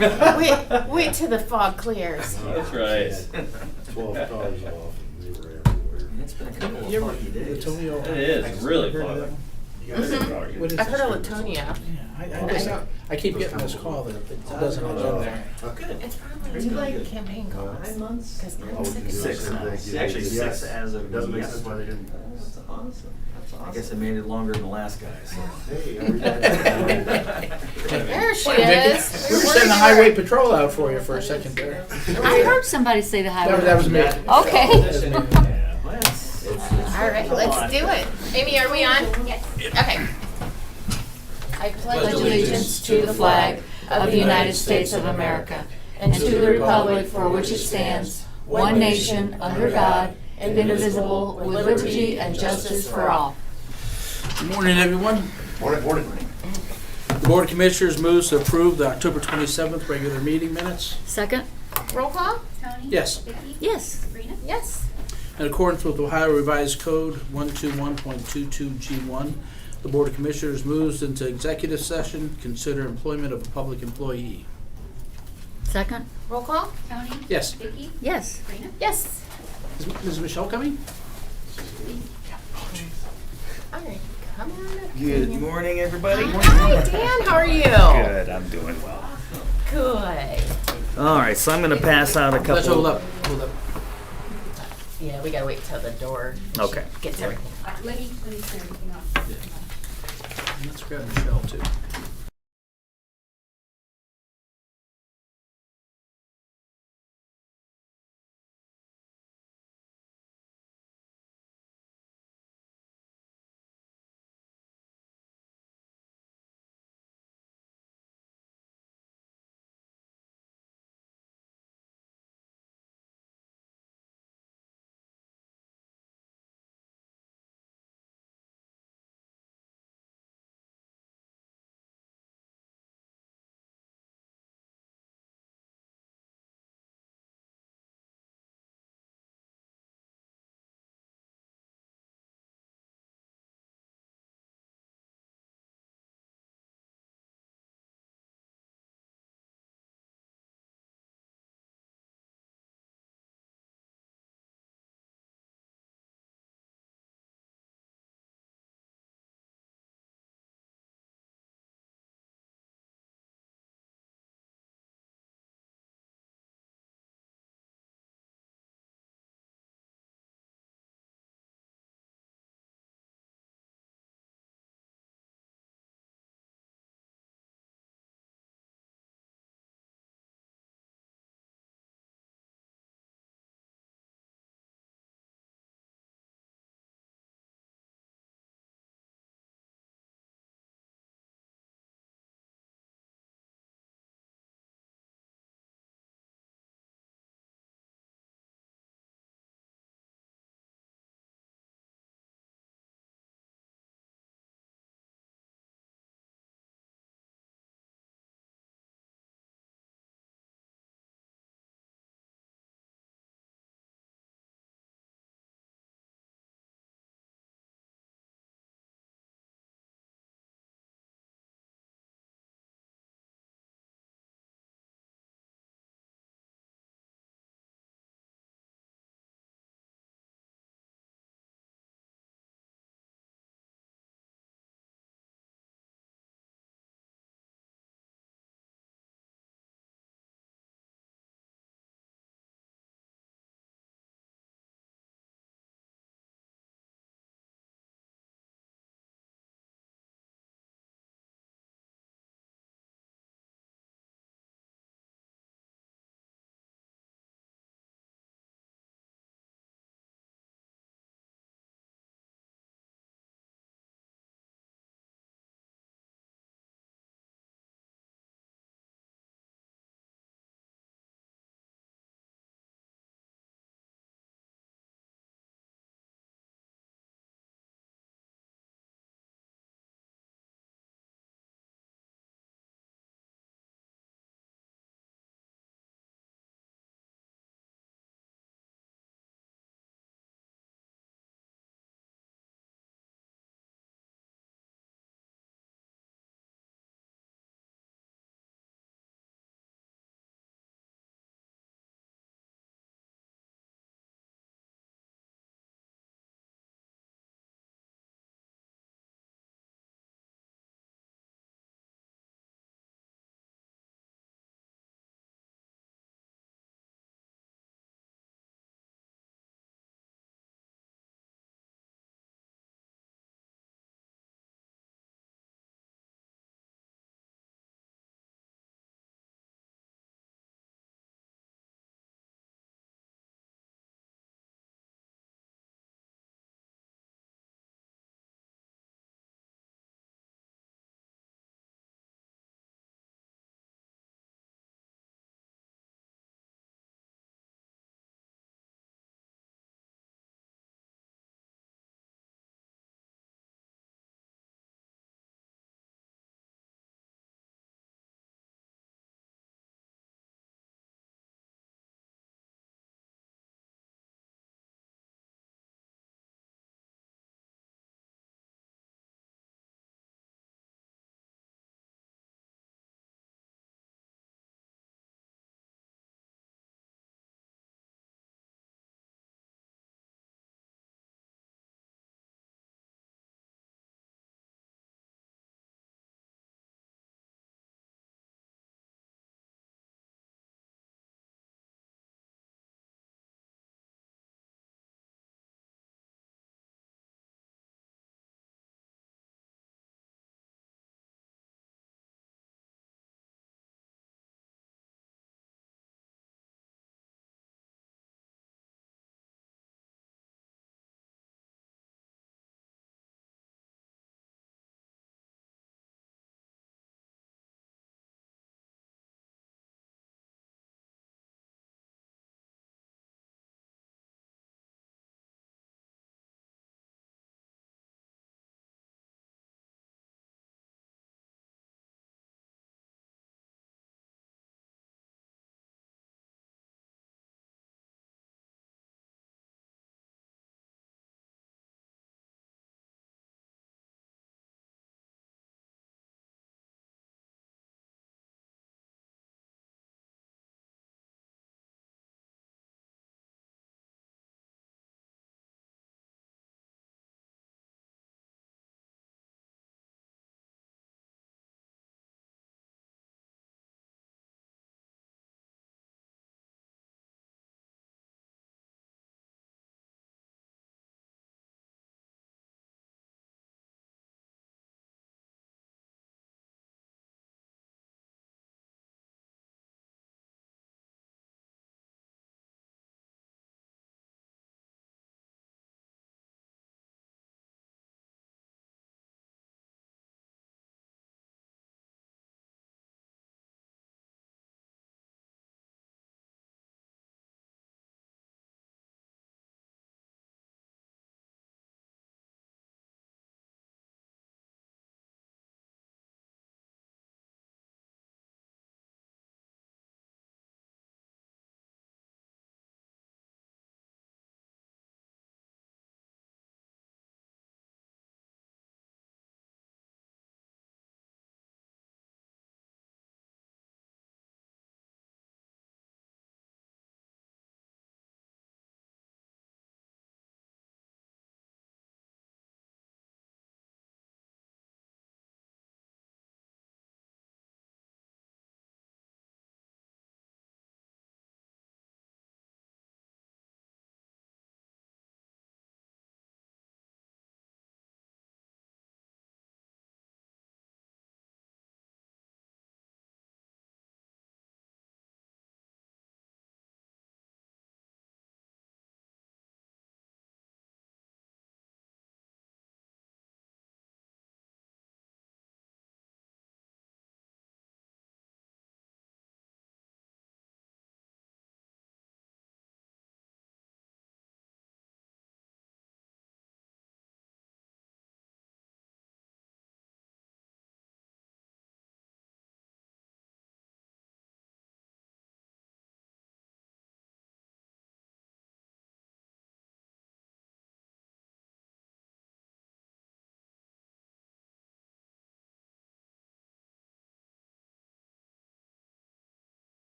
Wait till the fog clears. That's right. 12 cars off and they were everywhere. It's been a couple of You ever, foggy days. Latonio? It is really Heard of foggy. that one? You guys Mhm. are arguing. What is I've heard of this? Latonia. Yeah, I keep getting this call that it doesn't go there. Good. It's probably Pretty too like good. campaign calls. 9 months? Because I I'm would sick do of the 6 same now. thing. Actually, Yes. 6 as of It doesn't make sense yesterday. why they didn't. That's awesome. That's awesome. I guess I made it longer than the last guy. So. Hey, everybody. There she Vicky, is. we were sending the highway patrol out for you for a second there. I heard somebody say the highway. That was me. Okay. That was me. Well, All right, let's do it. Amy, are we on? Yes. Okay. I pledge Allegiance to the flag of the United States of America and to the republic for which it stands, one nation, under God, indivisible, with liberty and justice for all. Good morning, everyone. Morning. The Board of Commissioners moves to approve the October 27th regular meeting minutes. Second? Roll call? Tony? Yes. Vicki? Yes. Sabrina? Yes. In accordance with Ohio Revised Code 121.22G1, the Board of Commissioners moves into executive session, consider employment of a public employee. Second? Roll call? Tony? Yes. Vicki? Yes. Sabrina? Yes. Is Michelle coming? All right, come on up. Good morning, everybody. Hi, Dan, how are you? Good, I'm doing well. Good. All right, so I'm going to pass out a couple. Let's hold up. Hold up. Yeah, we gotta wait till the door Okay. gets everything. Let me turn everything off. Let's grab Michelle, too.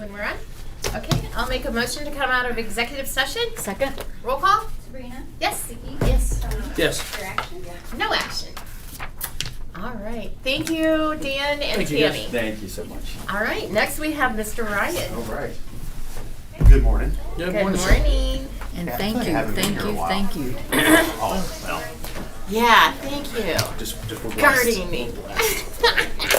when we're on? Okay, I'll make a motion to come out of executive session. Second? Roll call? Sabrina? Yes. Vicky? Yes. Tony? Yes. Your action? No action. All right. Thank you, Dan and Thank you, guys. Tammy. Thank you so much. All right. Next we have Mr. Ryan. All right. Good morning. Good Good morning, sir. morning. And Yeah, thank I you, haven't been thank here a you, while. thank you. Oh, well, Yeah, thank you. just we're blessed. Guarding me.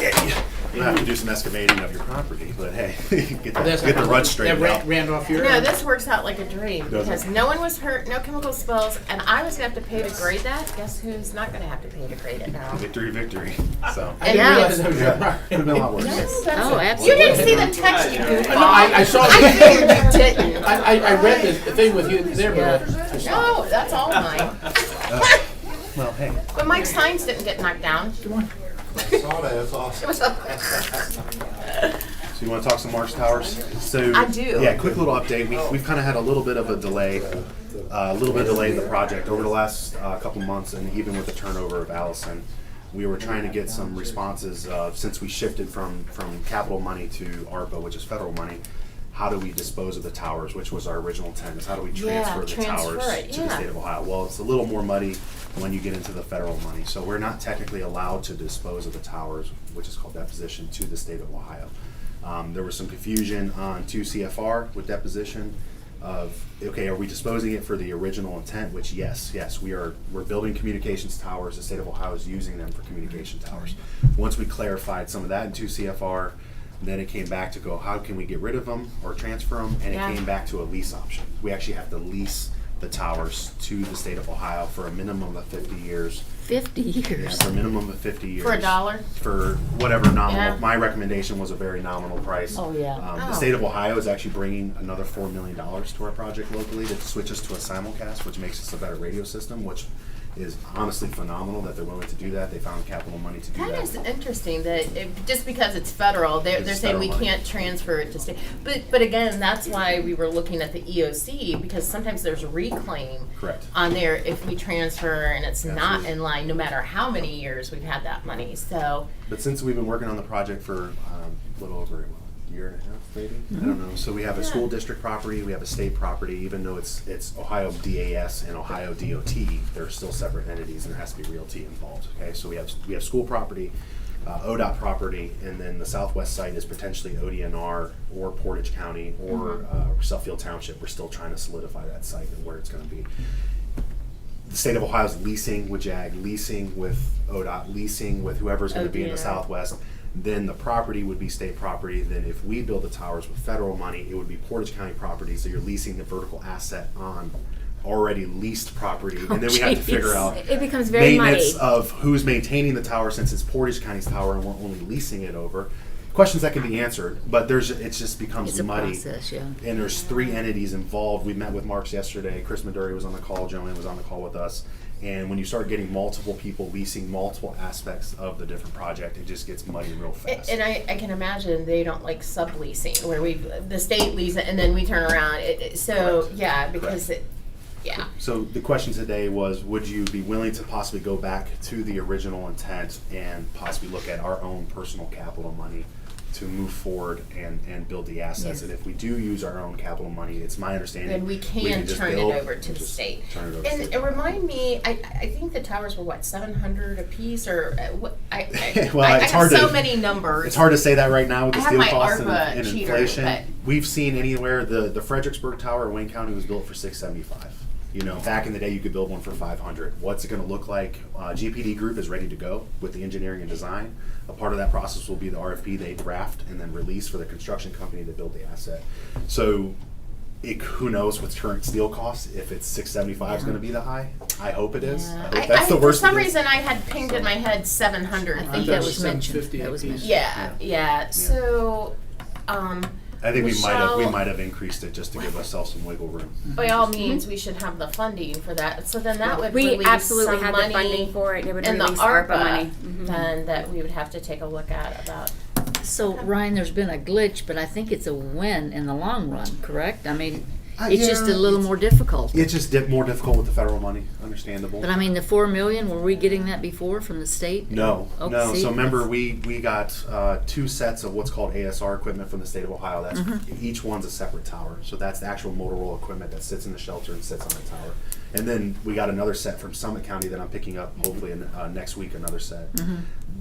Yeah, you have to do some excavating of your property, but hey, get That's the not- rut straightened that out. ran off your. No, this works out like a dream Does it? because no one was hurt, no chemical spills, and I was gonna have to pay to grade that. Guess who's not gonna have to pay to grade it now? Victory, victory. So. I didn't Yeah. realize that was your Yeah, property. could have been a lot worse. That's Oh, it. absolutely. You didn't see the text, you goofball. No, I saw I the figured you didn't. I read the thing with you there, but I saw. No, that's all mine. Well, hey. But Mike's signs didn't get knocked down. Come on. I saw that. That's It awesome. was So you want to talk some Marks Towers? So I do. Yeah, quick little update. We've kind of had a little bit of a delay, in the project over the last couple months, and even with the turnover of Allison, we were trying to get some responses since we shifted from capital money to ARPA, which is federal money. How do we dispose of the towers, which was our original intent? Is how do we transfer the transfer towers it, to the yeah. state of Ohio? Well, it's a little more muddy when you get into the federal money. So we're not technically allowed to dispose of the towers, which is called deposition, to the state of Ohio. There was some confusion on 2 CFR with deposition of, okay, are we disposing it for the original intent? Which yes, we're building communications towers. The state of Ohio is using them for communication towers. Once we clarified some of that in 2 CFR, then it came back to go, how can we get rid of them or transfer them? And Yeah. it came back to a lease option. We actually have to lease the towers to the state of Ohio for a minimum of 50 years. 50 Yeah, years. for a minimum of 50 years. For $1? For whatever nominal. Yeah. My recommendation was a very nominal price. Oh, yeah. The Oh. state of Ohio is actually bringing another $4 million to our project locally to switch us to a simulcast, which makes us a better radio system, which is honestly phenomenal that they're willing to do that. They found capital money to do Kind that. of interesting that just because it's federal, they're It's saying we federal money. can't transfer it to state. But again, that's why we were looking at the EOC because sometimes there's a reclaim Correct. on there if we transfer and it's not Absolutely. in line, no matter how many years we've had that money. So But since we've been working on the project for a little over a year and a half, maybe, I don't know. So we have a Yeah. school district property, we have a state property. Even though it's Ohio DAS and Ohio DOT, they're still separate entities, and there has to be realty involved. Okay, so we have school property, ODOT property, and then the southwest site is potentially ODNR or Portage County or Suffield Township. We're still trying to solidify that site and where it's going to be. The state of Ohio is leasing with JAG, leasing with ODOT, leasing with whoever's going to be in the ODNR. southwest. Then the property would be state property. Then if we build the towers with federal money, it would be Portage County property. So you're leasing the vertical asset on already leased property. And then we have to figure jeez. out It becomes very maintenance muddy. of who's maintaining the tower since it's Portage County's tower and we're only leasing it over. Questions that can be answered, but it just becomes It's a muddy. process, yeah. And there's 3 entities involved. We met with Marks yesterday. Chris Maduri was on the call. Joanne was on the call with us. And when you start getting multiple people leasing multiple aspects of the different project, it just gets muddy real fast. and I can imagine they don't like subleasing where the state leases it and then we turn around. So Correct. yeah, because yeah. So the question today was, would you be willing to possibly go back to the original intent and possibly look at our own personal capital money to move forward and build the assets? Yes. And if we do use our own capital money, it's my understanding Then we can just turn it build over to and the just state. turn it over to the And state. remind me, I think the towers were what, 700 a piece or what? Well, I it's have hard so to- many numbers. It's hard to say that right now with the I have steel my costs ARPA and cheater, inflation. but- We've seen anywhere the Fredericksburg Tower in Wayne County was built for $675. You know, back in the day, you could build one for $500. What's it going to look like? GPD Group is ready to go with the engineering and design. A part of that process will be the RFP they draft and then release for the construction company to build the asset. So, who knows with current steel costs if it's $675 is going to be the high? I hope it is. Yeah. I hope that's the worst. For some it is. reason, I had pinged in my head 700. I think thinking- that was mentioned. 750 That was apiece. mentioned. Yeah. So, I think we Michelle- might have increased it just to give ourselves some wiggle room. by all means, we should have the funding for that. So then that would We release absolutely some had money the funding for it. It would in the release ARPA, ARPA money. Mhm. then that we would have to take a look at about. So Ryan, there's been a glitch, but I think it's a win in the long run, correct? I mean, It's just a little more difficult. It's just more difficult with the federal money, understandable. But I mean, the 4 million, were we getting that before from the state? No, Oh, no. see, So remember, that's- we got 2 sets of what's called ASR equipment from the state of Ohio. That's each one's a separate tower. So that's the actual Motorola equipment that sits in the shelter and sits on the tower. And then we got another set from Summit County that I'm picking up hopefully next week. Another set.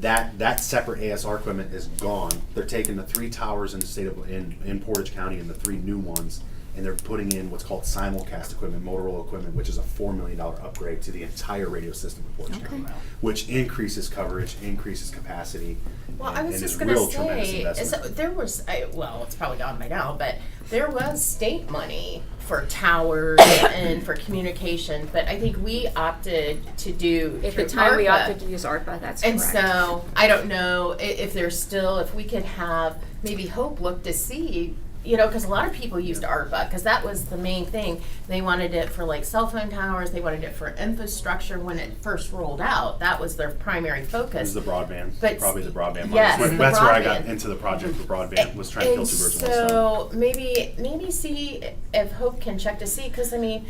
That separate ASR equipment is gone. They're taking the 3 towers in the state of in Portage County and the 3 new ones, and they're putting in what's called simulcast equipment, Motorola equipment, which is a $4 million upgrade to the entire radio system in Portage County, which increases coverage, increases capacity, Well, and, I was and just is gonna real tremendous say, investment. so there was, well, it's probably gone by now, but there was state money for towers and for communication, but I think we opted to do At through the time, we ARPA. opted to use ARPA, that's And correct. so, I don't know if there's still, if we could have, maybe Hope look to see, you know, because a lot of people used ARPA, because that was the main thing. They wanted it for like cell phone towers, they wanted it for infrastructure when it first rolled out. That was their primary It focus. was the broadband, But- probably the broadband money. yes, That's the where I got broadband. into the project for broadband, was trying to kill And 2 birds with one stone. so maybe see if Hope can check to see, because I mean,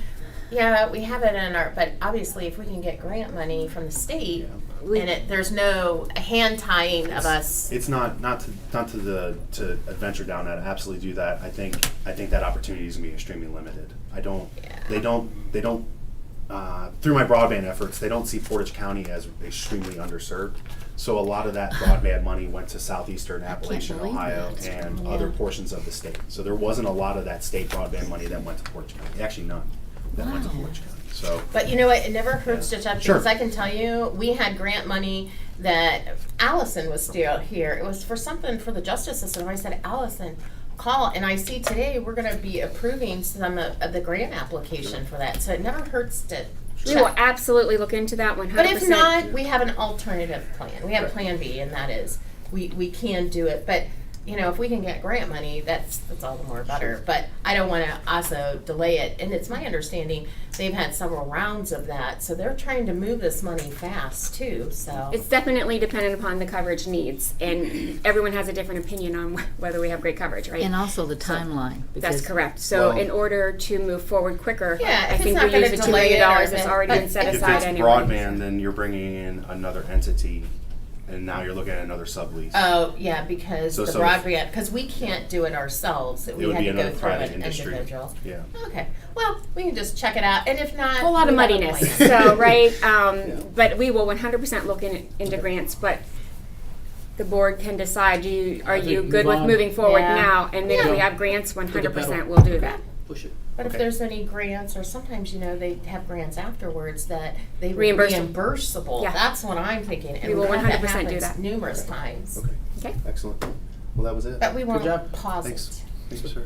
yeah, we have it in our, but obviously if we can get grant money from the state, and there's no hand tying of us. It's not to adventure down that. Absolutely do that. I think that opportunity is gonna be extremely limited. They don't through my broadband efforts, they don't see Portage County as extremely underserved. So a lot of that broadband money went to southeastern Appalachian, believe Ohio, that. and other portions of the state. So there wasn't a lot of that state broadband money that went to Portage County. Actually, none that went to Portage County. So But you know what, it never hurts to check, Sure. because I can tell you, we had grant money that Allison was still here. It was for something for the justice system. I said, Allison, call, and I see today we're gonna be approving some of the grant application for that, so it never hurts to We will check. absolutely look into that 100%. But if not, we have an alternative plan. We have Plan B, and that is, we can do it. But, you know, if we can get grant money, that's all the more better. But I don't want to also delay it. And it's my understanding they've had several rounds of that, so they're trying to move this money fast too. So It's definitely dependent upon the coverage needs, and everyone has a different opinion on whether we have great coverage, right? And also the timeline. That's because- correct. So Well- in order to move forward quicker, Yeah, I if it's think not we gonna use the $2 delay million it or that's if- already been set but if aside it's anyway. broadband, then you're bringing in another entity, and now you're looking at another sublease. oh yeah, because So- the so- broadband, because we can't do it ourselves. We would had be to go another through private an industry. individual. Yeah. Okay, well, we can just check it out, and if not, A lot of we have a muddiness. plan. So, right, but we will 100% look into grants, but the board can decide, are you think good move with on. moving forward Yeah. now? And then if we Yeah. have grants, 100% pedal. we'll do that. Push it. But if Okay. there's any grants, or sometimes, you know, they have grants afterwards that they will Reimbursable. reimbursable. Yeah. That's what I'm thinking. And We will we've had 100% do happens that. numerous times. Okay. Okay. Excellent. Well, that was it. But we won't job. pause Thanks. it. Thank you, sir.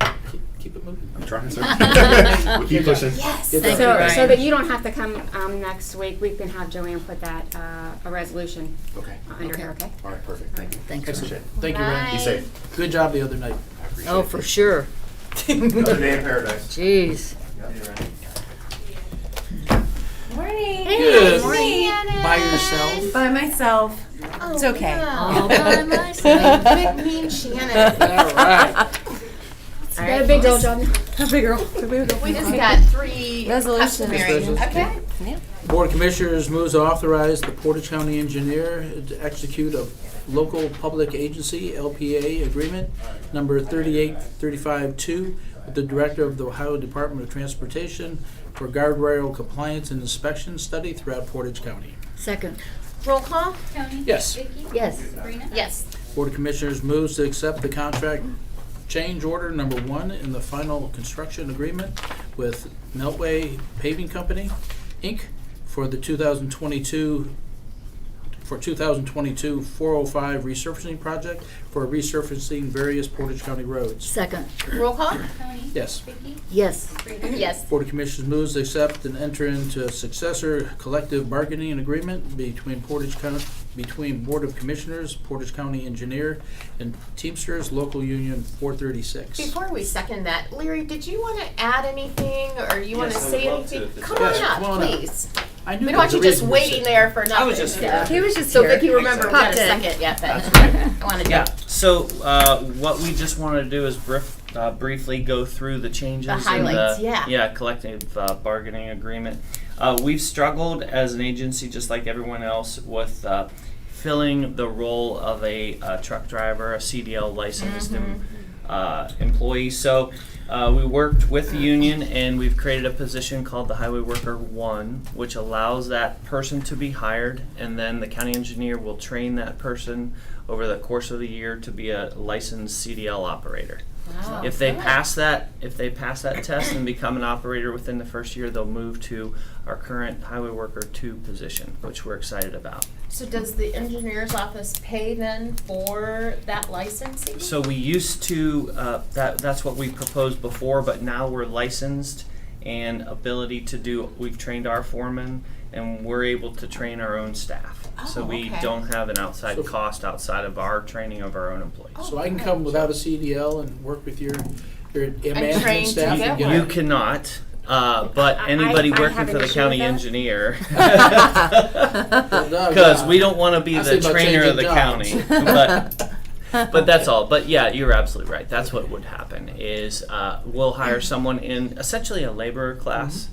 Keep it moving. I'm trying, sir. We keep pushing. Yes. Good Thank job. you, So Ryan. that you don't have to come next week, we can have Joanne put that, a resolution Okay. under her, okay? All right, perfect. Thank you. Thanks. Appreciate it. Thank you, Ryan. Be safe. Good job the other night. I appreciate Oh, it. for sure. Another day in paradise. Jeez. Morning. Good. Morning. By yourself. By myself. Oh, It's okay. wow. All by myself. Big mean Shannon. All right. All Got a right, big we old just- job. Big girl. We just got 3 Resolutions. customary. Resolutions. Okay. Board of Commissioners moves to authorize the Portage County Engineer to execute a local public agency, LPA, agreement number 38352 with the Director of the Ohio Department of Transportation for guardrail compliance and inspection study throughout Portage County. Second. Roll call. Tony? Yes. Vicky? Yes. Sabrina? Yes. Board of Commissioners moves to accept the contract change order number 1 in the final construction agreement with Meltway Paving Company, Inc. for the 2022 405 resurfacing project for resurfacing various Portage County roads. Second. Roll call. Tony? Yes. Vicky? Yes. Sabrina? Yes. Board of Commissioners moves to accept and enter into a successor collective bargaining agreement between between Board of Commissioners, Portage County Engineer, and Teamsters Local Union 436. Before we second that, Larry, did you want to add anything, or you want to Yes, I say would love anything? to, if it's Come okay. on Yes, up, come on up. please. I knew We there don't want was you a just reason we're waiting sitting. there for nothing. I was just so- here. He was just So here. Vicky, remember, we got a Popped in. second yet, but That's I wanted to. Yeah, so what we just wanted to do is briefly go through the changes The highlights, in yeah. collective bargaining agreement. We've struggled as an agency, just like everyone else, with filling the role of a truck driver, a CDL licensed employee. So we worked with the union, and we've created a position called the Highway Worker 1, which allows that person to be hired, and then the county engineer will train that person over the course of the year to be a licensed CDL operator. Wow. If they Good. pass that test and become an operator within the first year, they'll move to our current Highway Worker 2 position, which we're excited about. So does the engineer's office pay then for that licensing? So we used to, that's what we proposed before, but now we're licensed and ability to do, we've trained our foreman, and we're able to train our own staff. So Oh, we okay. don't have an outside So- cost outside of our training of our own employees. So I can come without a CDL and work with your management train to staff? get and get one. You a- cannot, but anybody I working have for an the issue county with that. engineer, No, because no. we don't want to be I the think about trainer of the changing county. jobs. But that's all. But yeah, you're absolutely right. That's what would happen is we'll hire someone in essentially a laborer class,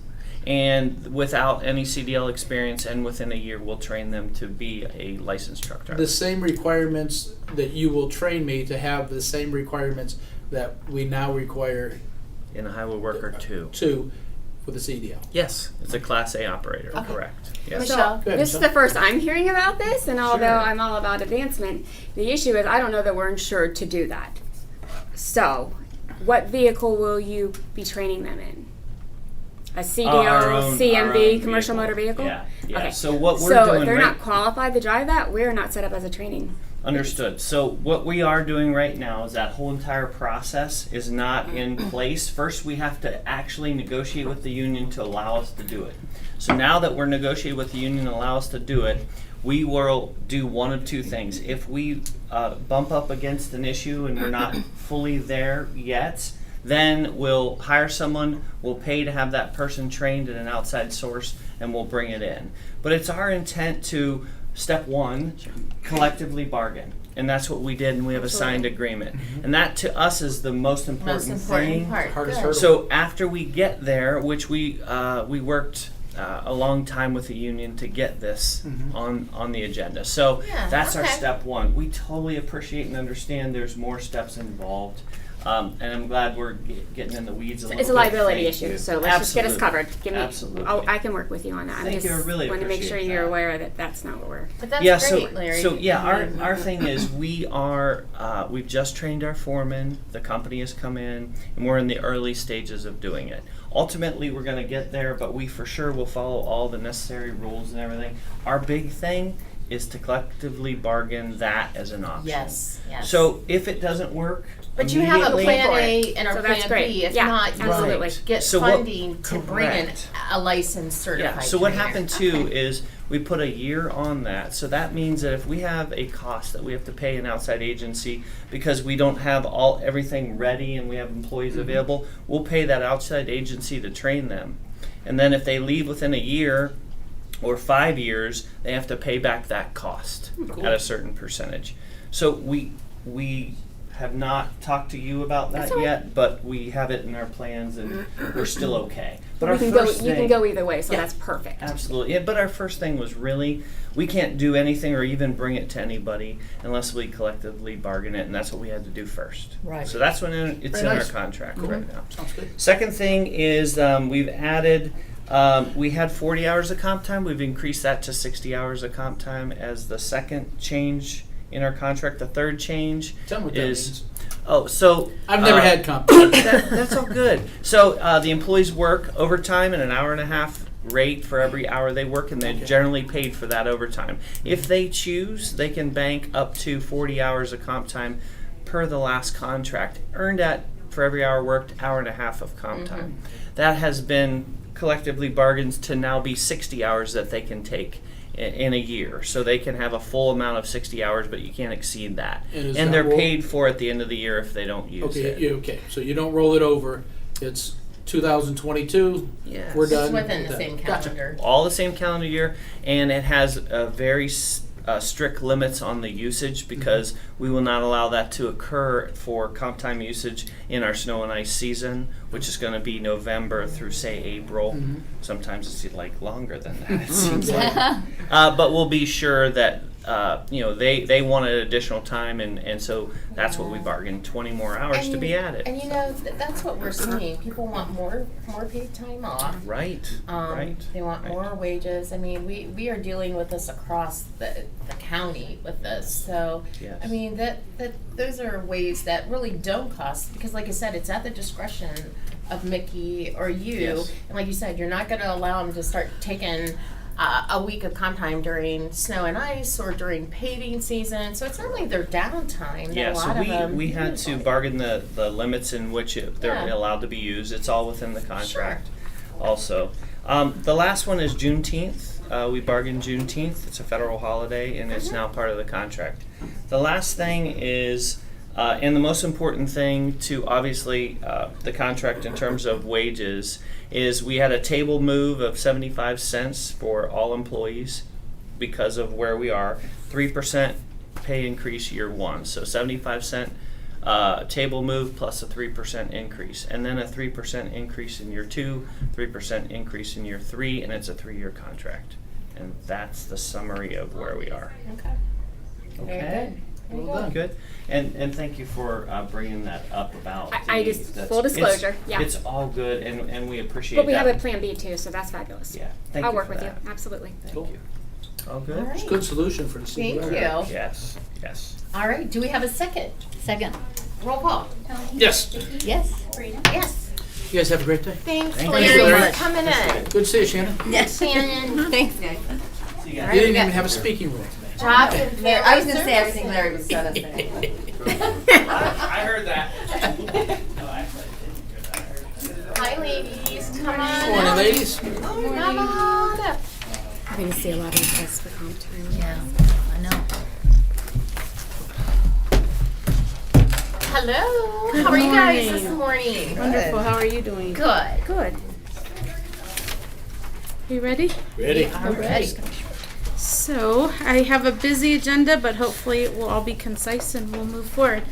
and without any CDL experience, and within a year we'll train them to be a licensed truck driver. The same requirements that you will train me to have the same requirements that we now require In a Highway Worker 2. to with a CDL. Yes, it's a Class A operator, Okay. correct. Yes. Michelle? Go ahead, This is Michelle. the first I'm hearing about this, and although Sure. I'm all about advancement, the issue is I don't know that we're insured to do that. So, what vehicle will you be training them in? A CDL, Our CMV, own commercial motor vehicle? Yeah, yeah. Okay. So what we're So doing if they're right not qualified to drive that, we're not set up as a training. Understood. So what we are doing right now is that whole entire process is not in place. First, we have to actually negotiate with the union to allow us to do it. So now that we're negotiating with the union and allow us to do it, we will do one of two things. If we bump up against an issue and we're not fully there yet, then we'll hire someone, we'll pay to have that person trained at an outside source, and we'll bring it in. But it's our intent to, step one, collectively bargain. And that's what we did, and we have a signed agreement. And that to us is the most important, Most important thing. part. Hardest Good. hurdle. So after we get there, which we worked a long time with the union to get this on the agenda. So Yeah, that's our okay. step one. We totally appreciate and understand there's more steps involved. And I'm glad we're getting in the weeds a little bit. It's a liability Thank issue, you. so let's just get us Absolutely. covered. Give me, Absolutely. I can work with you on that. Thank you. I really want to make sure appreciate you're that. aware that that's not what we're. But that's Yeah, great, Larry. so yeah, Mhm. our thing is we are we've just trained our foreman. The company has come in, and we're in the early stages of doing it. Ultimately, we're going to get there, but we for sure will follow all the necessary rules and everything. Our big thing is to collectively bargain that as an option. Yes, yes. So if it doesn't work, But you have a immediately- plan for A it. and a So plan that's great. B. If Yeah, not, you absolutely. get So what- funding to bring in correct. a licensed certified Yeah, so what trainer. happened too is we put a year on that. So that means that if we have a cost that we have to pay an outside agency because we don't have everything ready and we have employees available, we'll pay that outside agency to train them. And then if they leave within a year or 5 years, they have to pay back that cost at a certain percentage. So we have not talked to you about that That's all right. yet, but we have it in our plans and we're still okay. But We our can go. first You can thing- go either way, so Yeah. that's perfect. Absolutely. Yeah, but our first thing was really, we can't do anything or even bring it to anybody unless we collectively bargain it, and that's what we had to do first. Right. So that's when it's Very in nice. our contract right now. Sounds good. Second thing is we've added, we had 40 hours of comp time. We've increased that to 60 hours of comp time as the second change in our contract. The third change Tell me what that is, means. oh, so. I've never uh, had comp. That's all good. So the employees work overtime at an hour and a half rate for every hour they work, and they're Okay. generally paid for that overtime. If they choose, they can bank up to 40 hours of comp time per the last contract, earned at, for every hour worked, hour and a half of comp time. That has been collectively bargained to now be 60 hours that they can take in a year. So they can have a full amount of 60 hours, but you can't exceed that. And is And that they're roll- paid for at the end of the year if they don't use Okay, it. okay. So you don't roll it over. It's 2022. Yes. We're It's done. within the Done. same Gotcha. calendar. All the same calendar year, and it has a very strict limits on the usage because we will not allow that to occur for comp time usage in our snow and ice season, which is going to be November through say April. Sometimes it's like longer than that. It seems like. But we'll be sure that they wanted additional time, and so that's what we bargained, 20 more hours to be added. And that's what we're seeing. People want more paid time off. Right. Right. They want right. more wages. I mean, we are dealing with this across the county with this. So, Yes. I mean, that those are ways that really don't cost, because like I said, it's at the discretion of Mickey or you. Yes. And like you said, you're not going to allow them to start taking a week of comp time during snow and ice or during paving season. So it's not like their downtime. Yeah, A lot so of them we had to bargain the limits in which they're Yeah. allowed to be used. It's all within the contract also. The last one is Juneteenth. We bargained Juneteenth. It's a federal holiday, and it's now part of the contract. The last thing is, and the most important thing to obviously the contract in terms of wages, is we had a table move of 75 cents for all employees because of where we are. 3% pay increase year one. So 75-cent table move plus a 3% increase. And then a 3% increase in year two, 3% increase in year three, and it's a 3-year contract. And that's the summary of where we are. Okay. Very good. Very Well done. Good. And thank you for bringing that up about I the- just- that's- full disclosure, it's- yeah. It's all good, and we appreciate But we that. have a plan B too, so that's fabulous. Yeah, thank I'll you work for with that. you, absolutely. Thank Cool. you. All good? All right. It's a good solution for the Thank city. you. Yes, yes. All right. Do we have a second? Second. Roll call. Yes. Yes. Yes. You guys have a great day. Thanks, Thank Larry, you very for much. coming in. Good to see you, Shannon. Yes. Shannon. Thanks, guys. See You you guys. All right, didn't we got even have a speaking role today. Jobs and Larry, I was gonna say family everything Larry was gonna say. I heard that. Hi, ladies. Come on. Morning, up. ladies. Come on up. I'm gonna see a lot of requests for comp time. Yeah, I know. Hello. How are you guys this morning? Wonderful. How are you doing? Good. Good. You ready? Ready. I'm ready. So I have a busy agenda, but hopefully it will all be concise and we'll move forward.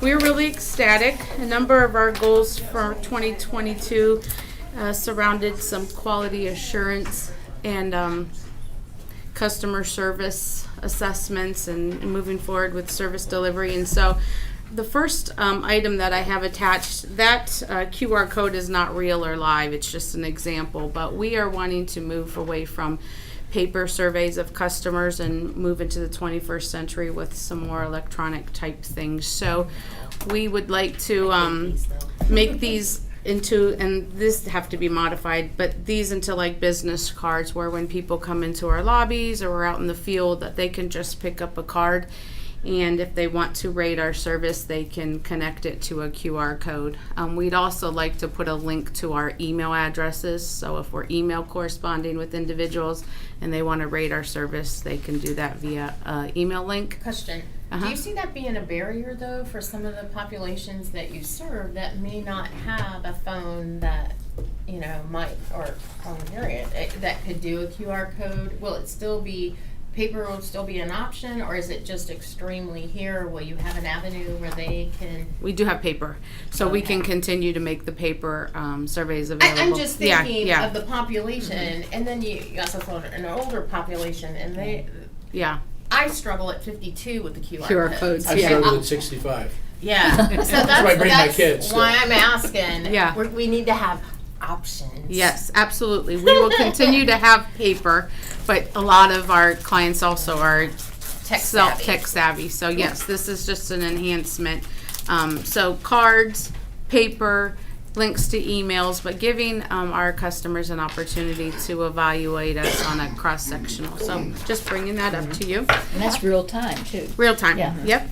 We're really ecstatic. A number of our goals for 2022 surrounded some quality assurance and customer service assessments and moving forward with service delivery. And so the first item that I have attached, that QR code is not real or live, it's just an example, but we are wanting to move away from paper surveys of customers and move into the 21st century with some more electronic type things. So we would like to make these into, and this have to be modified, but these into like business cards where when people come into our lobbies or we're out in the field that they can just pick up a card, and if they want to rate our service they can connect it to a QR code. We'd also like to put a link to our email addresses, so if we're email corresponding with individuals and they want to rate our service they can do that via email link. Question. Do Uh-huh. you see that being a barrier, though, for some of the populations that you serve that may not have a phone that, might, or phone period, that could do a QR code? Will it still be, paper will still be an option, or is it just extremely here? Will you have an avenue where they can? We do have paper, so we can continue to make the paper surveys available. I'm just Yeah, thinking yeah, of the population, and then you also have an older population, and yeah. I struggle at 52 with the QR QR codes, I Yeah. started at 65. Yeah, so that's why I bring my kids, why so. I'm asking. Yeah. We need to have options. Yes, absolutely. We will continue to have paper, but a lot of our clients also are Tech savvy. tech savvy. So yes, this is just an enhancement. So cards, paper, links to emails, but giving our customers an opportunity to evaluate us on a cross-sectional. So just bringing that up to you. And that's real time too. Real time. Yeah. Yep.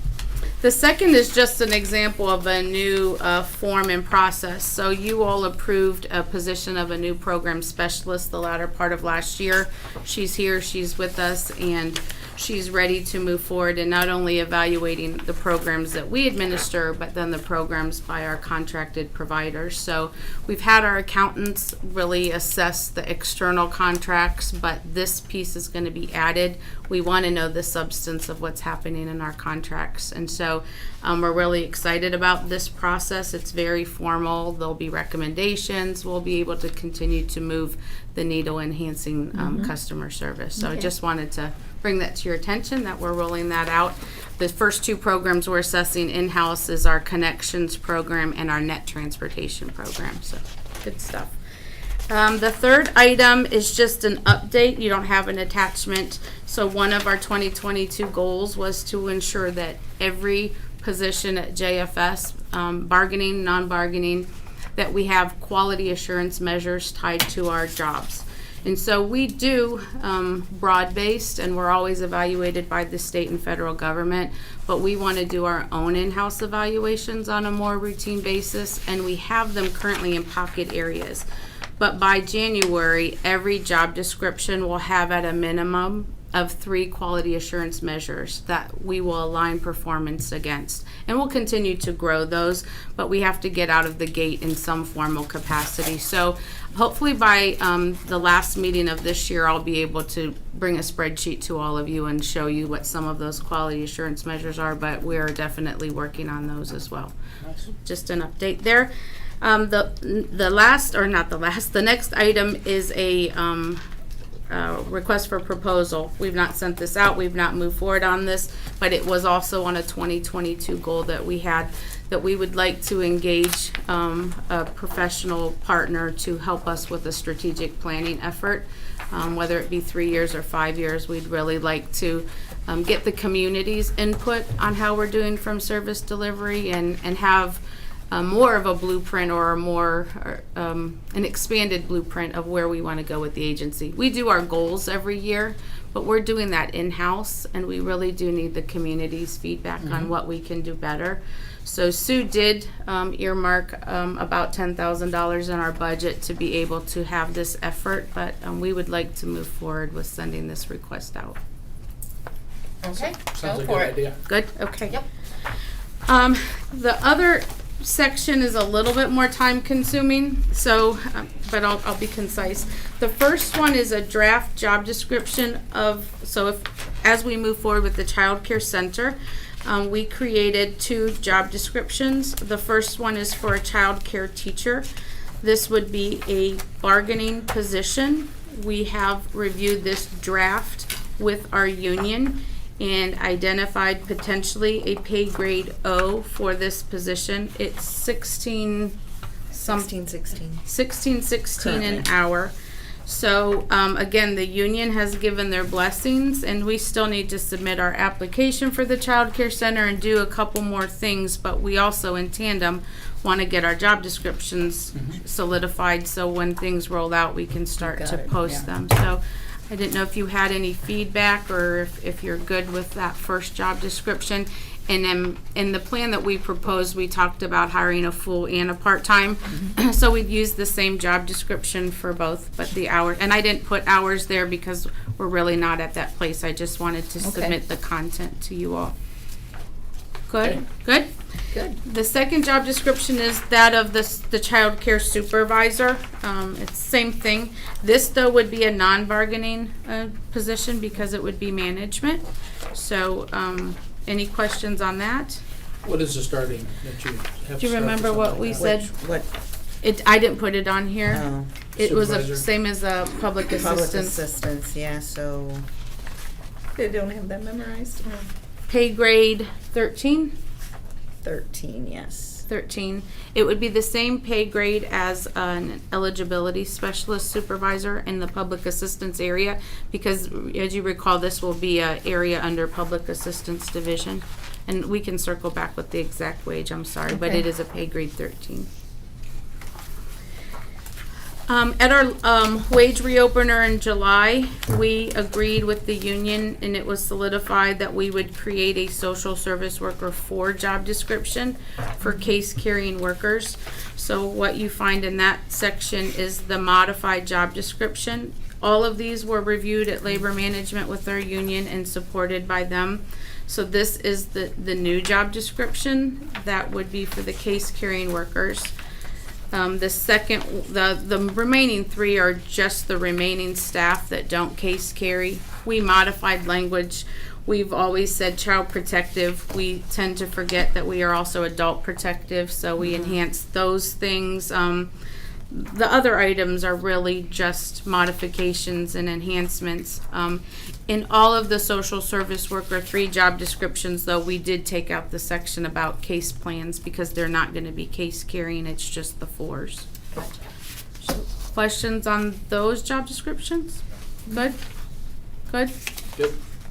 The second is just an example of a new form and process. So you all approved a position of a new program specialist the latter part of last year. She's here, she's with us, and she's ready to move forward in not only evaluating the programs that we administer, but then the programs by our contracted providers. So we've had our accountants really assess the external contracts, but this piece is going to be added. We want to know the substance of what's happening in our contracts. And so we're really excited about this process. It's very formal. There'll be recommendations. We'll be able to continue to move the needle enhancing customer service. So I just wanted to bring that to your attention that we're rolling that out. The first two programs we're assessing in-house is our Connections program and our Net Transportation program. So good stuff. The third item is just an update. You don't have an attachment. So one of our 2022 goals was to ensure that every position at JFS, bargaining, non-bargaining, that we have quality assurance measures tied to our jobs. And so we do broad-based, and we're always evaluated by the state and federal government, but we want to do our own in-house evaluations on a more routine basis, and we have them currently in pocket areas. But by January, every job description will have at a minimum of 3 quality assurance measures that we will align performance against. And we'll continue to grow those, but we have to get out of the gate in some formal capacity. So hopefully by the last meeting of this year, I'll be able to bring a spreadsheet to all of you and show you what some of those quality assurance measures are, but we are definitely working on those as well. Just an update there. The next item is a request for proposal. We've not sent this out. We've not moved forward on this, but it was also on a 2022 goal that we had, that we would like to engage a professional partner to help us with a strategic planning effort, whether it be 3 years or 5 years. We'd really like to get the community's input on how we're doing from service delivery and have more of a blueprint or a more an expanded blueprint of where we want to go with the agency. We do our goals every year, but we're doing that in-house, and we really do need the community's feedback on what we can do better. So Sue did earmark about $10,000 in our budget to be able to have this effort, but we would like to move forward with sending this request out. Okay, Sounds go like a for good it. idea. Good? Okay. Yep. The other section is a little bit more time consuming, so but I'll be concise. The first one is a draft job description as we move forward with the child care center, we created 2 job descriptions. The first one is for a child care teacher. This would be a bargaining position. We have reviewed this draft with our union and identified potentially a pay grade O for this position. It's 16 16 an hour. So again, the union has given their blessings, and we still need to submit our application for the child care center and do a couple more things, but we also in tandem want to get our job descriptions solidified, so when things roll out we can start to post them. So I didn't know if you had any feedback or if you're good with that first job description. And then in the plan that we proposed, we talked about hiring a full and a part-time. So we'd use the same job description for both, but the hour, and I didn't put hours there because we're really not at that place. I just wanted to submit the content to you all. Good? Okay. Good? Good. The second job description is that of the child care supervisor. It's the same thing. This, though, would be a non-bargaining position because it would be management. So, any questions on that? What is the starting that you have? Do you remember what we said? What, I didn't put it on here. oh, It was the Supervisor? same as a public public assistance. assistance, yeah, so. They don't have that memorized? Pay grade 13. 13, yes. 13. It would be the same pay grade as an eligibility specialist supervisor in the public assistance area, because as you recall, this will be an area under public assistance division. And we can circle back with the exact wage, I'm sorry, but Okay. it is a pay grade 13. At our wage reopener in July, we agreed with the union, and it was solidified that we would create a social service worker 4 job description for case carrying workers. So what you find in that section is the modified job description. All of these were reviewed at labor management with our union and supported by them. So this is the new job description that would be for the case carrying workers. The remaining three are just the remaining staff that don't case carry. We modified language. We've always said child protective. We tend to forget that we are also adult protective, so we enhance those things. The other items are really just modifications and enhancements. In all of the social service worker 3 job descriptions, though, we did take out the section about case plans because they're not going to be case carrying, it's just the 4s. So, questions on those job descriptions? Good? Good?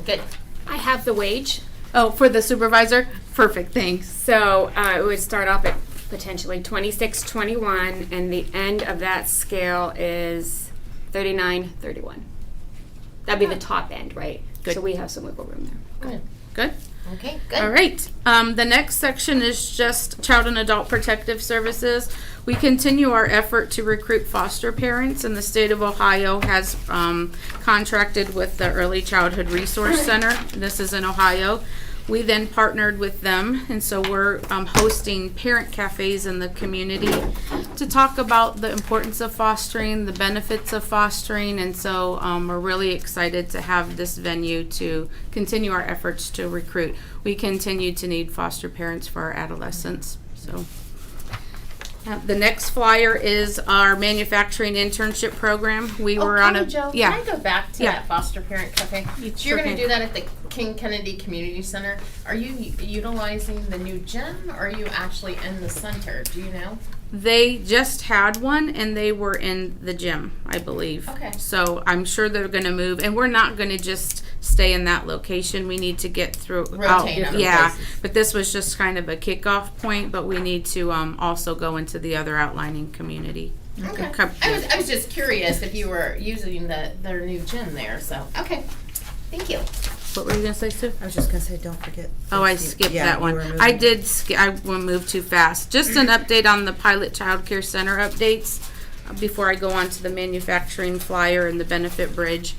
Good. I have the wage. Oh, for the supervisor? Perfect, thanks. So it would start off at potentially 26.21, and the end of that scale is 39.31. That'd be the top end, right? Good. So we have some wiggle room there. Good. Good? Okay, good. All right. The next section is just child and adult protective services. We continue our effort to recruit foster parents, and the state of Ohio has contracted with the Early Childhood Resource Center. This is in Ohio. We then partnered with them, and so we're hosting parent cafes in the community to talk about the importance of fostering, the benefits of fostering, and so we're really excited to have this venue to continue our efforts to recruit. We continue to need foster parents for our adolescents. So the next flyer is our manufacturing internship program. We were on a Joe, yeah. can I go back to Yeah. that foster parent cafe? You So sure you're going can. to do that at the King Kennedy Community Center. Are you utilizing the new gym, or are you actually in the center? Do you know? They just had one and they were in the gym, I believe. Okay. So I'm sure they're gonna move, and we're not gonna just stay in that location. We need to get through. Rotate other Yeah, places. but this was just kind of a kickoff point, but we need to also go into the other outlining community. Okay. Come- I was just curious if you were using their new gym there. So okay, thank you. What were you gonna say, Sue? I was just gonna say, don't forget. Oh, I skipped Yeah, that you one. were moving. I did I moved too fast. Just an update on the Pilot Child Care Center updates before I go on to the manufacturing flyer and the benefit bridge.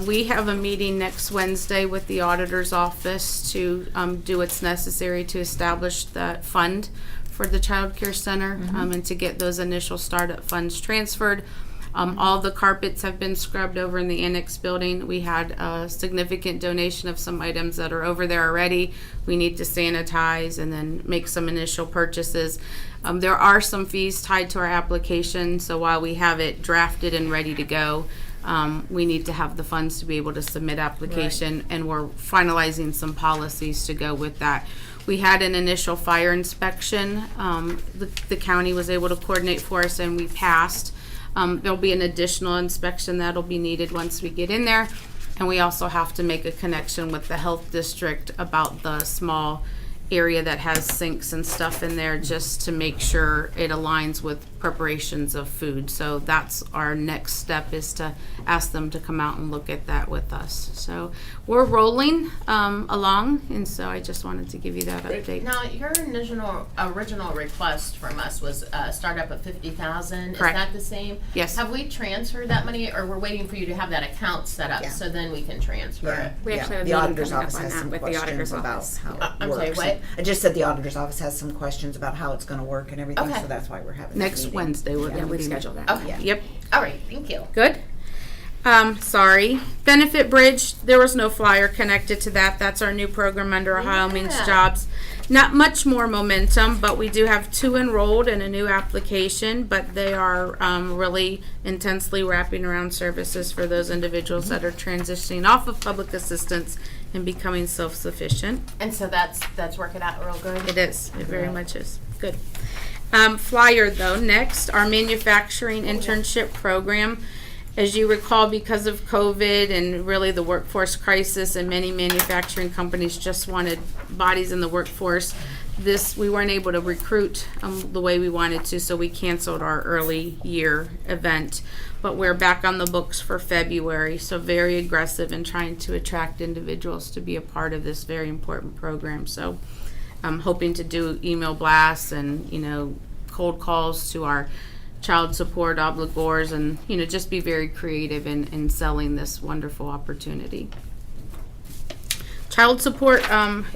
We have a meeting next Wednesday with the auditor's office to do what's necessary to establish the fund for the Child Care Center and to get those initial startup funds transferred. All the carpets have been scrubbed over in the annex building. We had a significant donation of some items that are over there already. We need to sanitize and then make some initial purchases. There are some fees tied to our application, so while we have it drafted and ready to go, we need to have the funds to be able to submit application, and we're finalizing some policies to go with that. We had an initial fire inspection. The county was able to coordinate for us, and we passed. There'll be an additional inspection that'll be needed once we get in there. And we also have to make a connection with the health district about the small area that has sinks and stuff in there, just to make sure it aligns with preparations of food. So that's our next step, is to ask them to come out and look at that with us. So we're rolling along, and so I just wanted to give you that update. Now, your original request from us was start up at $50,000. Is Correct. that the same? Yes. Have we transferred that money, or we're waiting for you to have that account set up Yeah. so then we can transfer Yeah, it? We actually have a the meeting auditor's coming up office on has that some with the auditor's questions about office. how it I'm sorry, works. what? I just said the auditor's office has some questions about how it's gonna work and everything, Okay. so that's why we're having this Next meeting. Wednesday, we're Yeah, gonna we've be scheduled that. Okay. Yep. All right. Thank you. Good. Sorry. Benefit Bridge, there was no flyer connected to that. That's our new program under Ohio Means Yeah. Jobs. Not much more momentum, but we do have 2 enrolled in a new application, but they are really intensely wrapping around services for those individuals that are transitioning off of public assistance and becoming self-sufficient. And so that's working out real good. It is. It very much is. Good. Flyer though, next, our manufacturing internship program. As you recall, because of COVID and really the workforce crisis, and many manufacturing companies just wanted bodies in the workforce, we weren't able to recruit the way we wanted to, so we canceled our early year event. But we're back on the books for February, so very aggressive in trying to attract individuals to be a part of this very important program. So I'm hoping to do email blasts and, cold calls to our child support obligors, and just be very creative in selling this wonderful opportunity. Child support,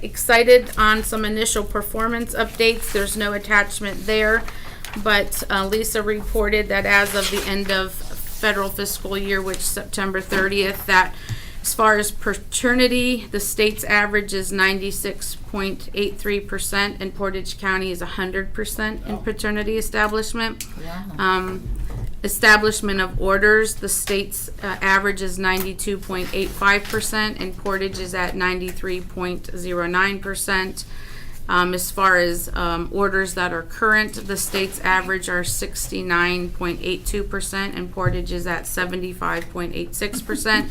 excited on some initial performance updates. There's no attachment there, but Lisa reported that as of the end of federal fiscal year, which September 30th, that as far as paternity, the state's average is 96.83%, and Portage County is 100% in paternity establishment. Establishment of orders, the state's average is 92.85%, and Portage is at 93.09%. As far as orders that are current, the state's average are 69.82%, and Portage is at 75.86%.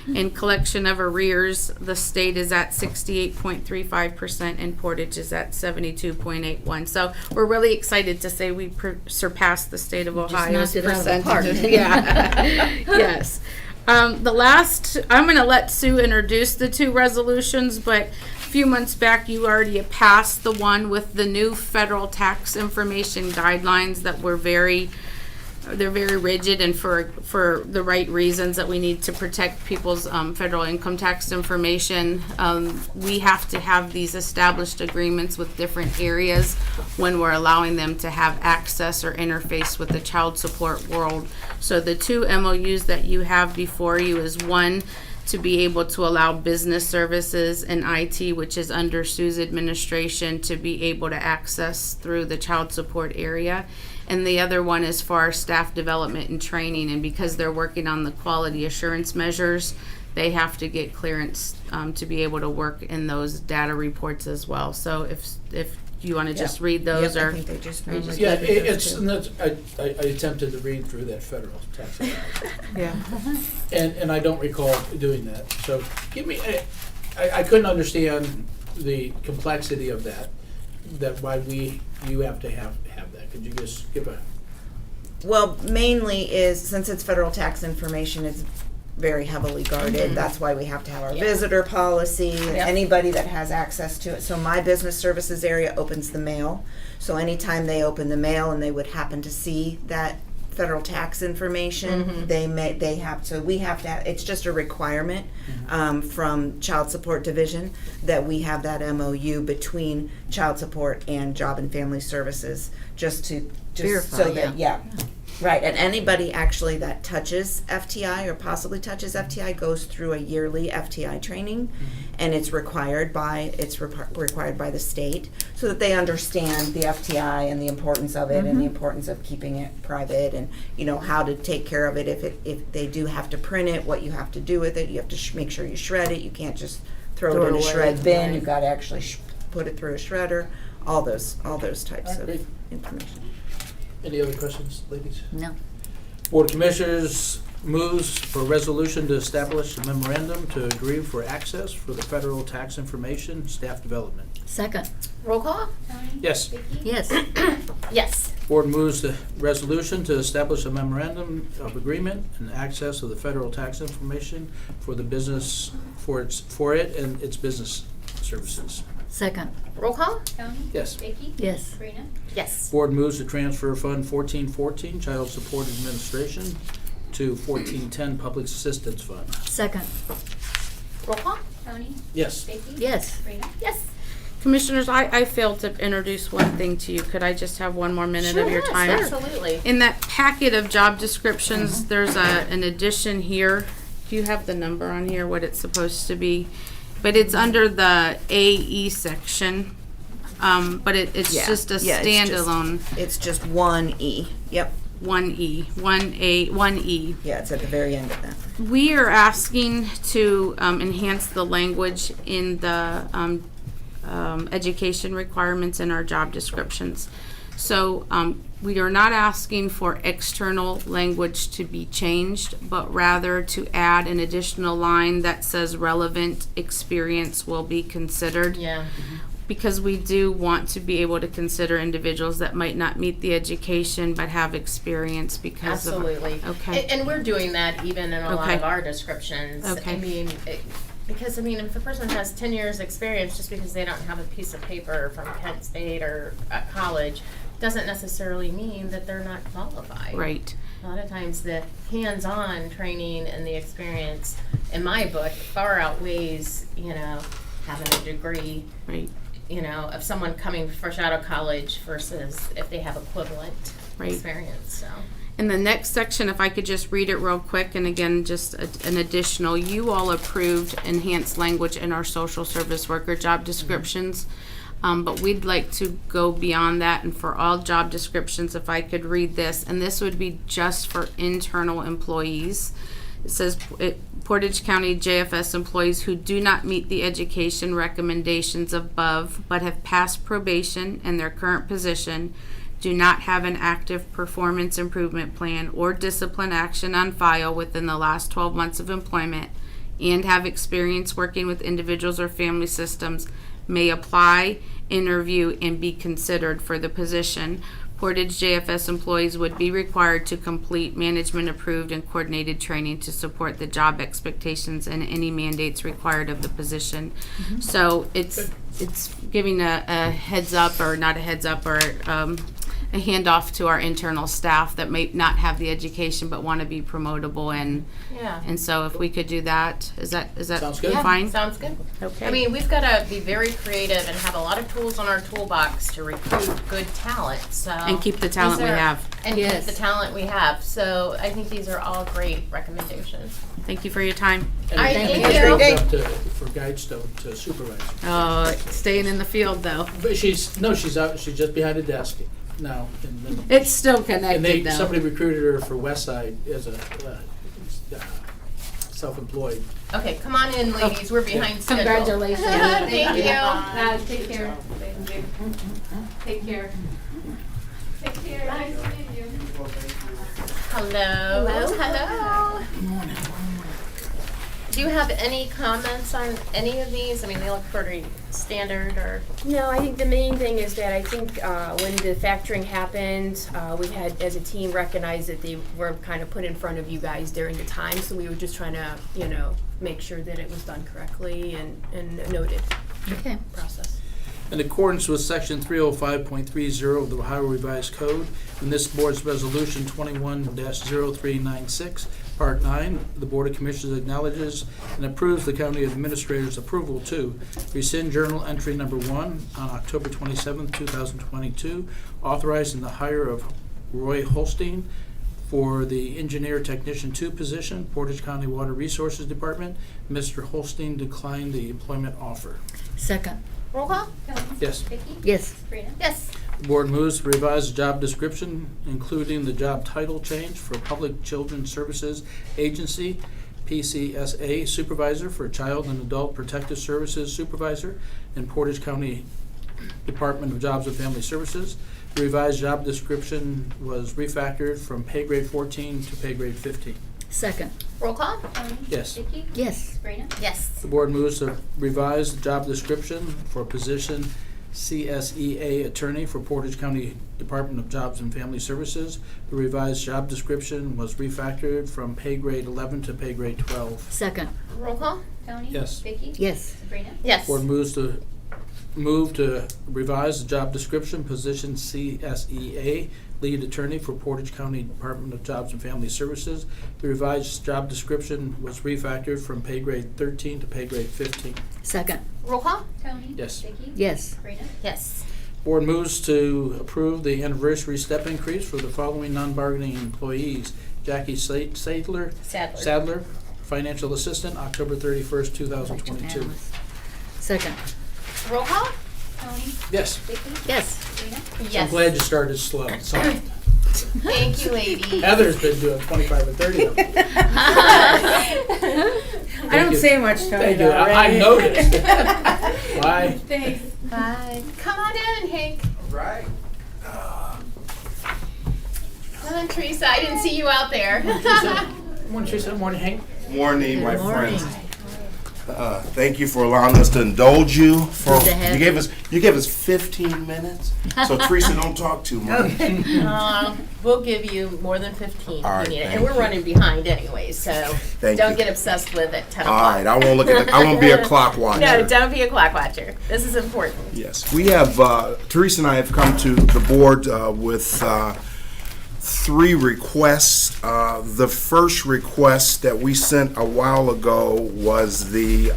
In collection of arrears, the state is at 68.35%, and Portage is at 72.81%. So we're really excited to say we surpassed the state of Ohio's knocked it out of the park. percentages. Yeah, yes. I'm going to let Sue introduce the two resolutions, but a few months back you already passed the one with the new federal tax information guidelines that were they're very rigid, and for the right reasons, that we need to protect people's federal income tax information. We have to have these established agreements with different areas when we're allowing them to have access or interface with the child support world. So the two MOUs that you have before you is one to be able to allow business services and IT, which is under Sue's administration, to be able to access through the child support area. And the other one is for our staff development and training, and because they're working on the quality assurance measures, they have to get clearance to be able to work in those data reports as well. So if you want to just read those, Yep, or I think they just or normally Yeah, do it's, those too. I attempted to read through that federal tax analysis, yeah. and I don't recall doing that. So give me, I couldn't understand the complexity of that why you have to have that. Could you just give a? Well, mainly is, since it's federal tax information, it's very heavily guarded. That's why we have to have our visitor policy, anybody that has access to it. So my business services area opens the mail. So anytime they open the mail and they would happen to see that federal tax information, we have to have, it's just a requirement from Child Support Division that we have that MOU between Child Support and Job and Family Services, just Verify, so that, right, and anybody actually that touches FTI or possibly touches FTI goes through a yearly FTI training, and it's required by the state, so that they understand the FTI and the importance of it, and the importance of keeping it private, and how to take care of it if they do have to print it, what you have to do with it. You have to make sure you shred it. You can't just throw it in a shred bin. You've got to actually put it through a shredder. All those types of Great. information. Any other questions, ladies? No. Board of Commissioners moves for resolution to establish a memorandum to agree for access for the federal tax information staff development. Second. Roll call? Tony? Yes. Vicky? Yes. Yes. Board moves the resolution to establish a memorandum of agreement and access of the federal tax information for the business, for it and its business services. Second. Roll call? Tony? Yes. Vicky? Yes. Sabrina? Yes. Board moves to transfer Fund 1414 Child Support Administration to 1410 Public Assistance Fund. Second. Roll call? Tony? Yes. Vicky? Yes. Sabrina? Yes. Commissioners, I failed to introduce one thing to you. Could I just have one more minute of your time? Absolutely. In that packet of job descriptions, there's an addition here. Do you have the number on here, what it's supposed to be? But it's under the AE section. But it's just a standalone It's just 1E. Yep. 1E, 1E. Yeah, it's at the very end of that. We are asking to enhance the language in the education requirements in our job descriptions. So we are not asking for external language to be changed, but rather to add an additional line that says relevant experience will be considered. Yeah. Because we do want to be able to consider individuals that might not meet the education but have experience because Absolutely. of. Okay. And we're doing that even in a lot Okay. of our descriptions. Okay. I mean, because if a person has 10 years experience, just because they don't have a piece of paper from Kent State or college, doesn't necessarily mean that they're not qualified. Right. A lot of times the hands-on training and the experience, in my book, far outweighs, having a degree, Right. Of someone coming fresh out of college versus if they have equivalent Right. experience, so. In the next section, if I could just read it real quick, and again, just an additional, you all approved enhanced language in our social service worker job descriptions. But we'd like to go beyond that, and for all job descriptions, if I could read this, and this would be just for internal employees. It says, Portage County JFS employees who do not meet the education recommendations above, but have passed probation in their current position, do not have an active performance improvement plan or discipline action on file within the last 12 months of employment, and have experience working with individuals or family systems, may apply, interview, and be considered for the position. Portage JFS employees would be required to complete management-approved and coordinated training to support the job expectations and any mandates required of the position. So it's giving a heads up, or not a heads up, or a handoff to our internal staff that may not have the education but want to be promotable, and so if we could do that, is that Sounds good. fine? Sounds good. Okay. I mean, we've got to be very creative and have a lot of tools in our toolbox to recruit good talent, so. And keep the talent these we are- have. And Yes. keep the talent we have, so I think these are all great recommendations. Thank you for your time. And I it thank goes you. up for Guidestone to supervise. Oh, staying in the field though. But she's out, she's just behind a desk now. And It's still And connected though. somebody recruited her for Westside as a self-employed. Okay, come on in, ladies, we're behind schedule. Congratulations. Thank you. Take care. Take care. Take care. Nice meeting you. Hello. Hello. Do you have any comments on any of these? I mean, they look pretty standard, or? No, I think the main thing is that I think when the factoring happened, we had, as a team, recognized that they were kind of put in front of you guys during the time, so we were just trying to, make sure that it was done correctly and noted Okay. process. In accordance with Section 305.30 of the Ohio Revised Code, and this Board's Resolution 21-0396, Part 9, the Board of Commissioners acknowledges and approves the County Administrator's approval to rescind Journal Entry Number 1 on October 27, 2022, authorizing the hire of Roy Holstein for the Engineer Technician 2 position, Portage County Water Resources Department. Mr. Holstein declined the employment offer. Second. Roll call? Tony? Yes. Vicky? Yes. Sabrina? Yes. The board moves to revise the job description, including the job title change for Public Children's Services Agency, PCSA Supervisor, for Child and Adult Protective Services Supervisor, and Portage County Department of Jobs and Family Services. The revised job description was refactored from pay grade 14 to pay grade 15. Second. Roll call? Tony? Yes. Vicky? Yes. Sabrina? Yes. The board moves to revise the job description for position CSEA Attorney for Portage County Department of Jobs and Family Services. The revised job description was refactored from pay grade 11 to pay grade 12. Second. Roll call? Tony? Yes. Vicky? Yes. Sabrina? Yes. Board moves to move to revise the job description, position CSEA Lead Attorney for Portage County Department of Jobs and Family Services. The revised job description was refactored from pay grade 13 to pay grade 15. Second. Roll call? Tony? Yes. Vicky? Yes. Sabrina? Yes. Board moves to approve the anniversary step increase for the following non-bargaining employees. Jackie Sadler, Financial Assistant, October 31st, 2022. Second. Roll call? Tony? Yes. Vicky? Yes. Sabrina? Yes. I'm glad you started slow. Soft. Thank you, ladies. Heather's been doing 25 and 30 of them. I don't you. say much, Tony. Thank you. though, I right? noticed. Bye. Thanks. Bye. Come on in, Hank. Right. Come on, Teresa. I didn't see you out there. Morning, Teresa. Morning, Hank. Morning, my Good morning. friends. Thank you for allowing us to indulge you. Good to have You gave us 15 minutes. So Teresa, don't talk too much. We'll give you more than 15 All if right, you need it. thank And we're you. running behind anyway, so Thank don't you. get obsessed with it 10 All o'clock. right, I won't look at. I won't be a clock watcher. No, don't be a clock watcher. This is important. Yes, we have. Teresa and I have come to the board with 3 requests. The first request that we sent a while ago was the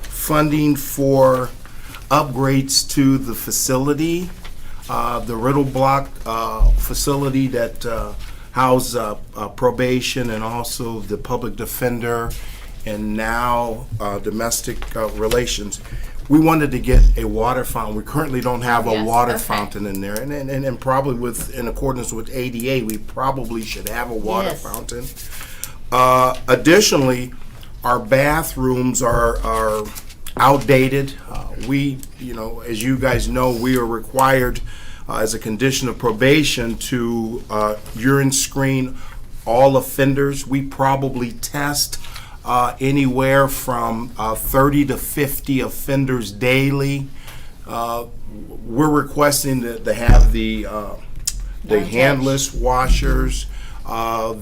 funding for upgrades to the facility, the Riddle Block facility that house probation and also the public defender and now domestic relations. We wanted to get a water fountain. We currently don't have a Yes, water okay. fountain in there, and probably in accordance with ADA, we probably should have a water Yes. fountain. Additionally, our bathrooms are outdated. We, as you guys know, we are required as a condition of probation to urine screen all offenders. We probably test anywhere from 30 to 50 offenders daily. We're requesting to have the handless washers, what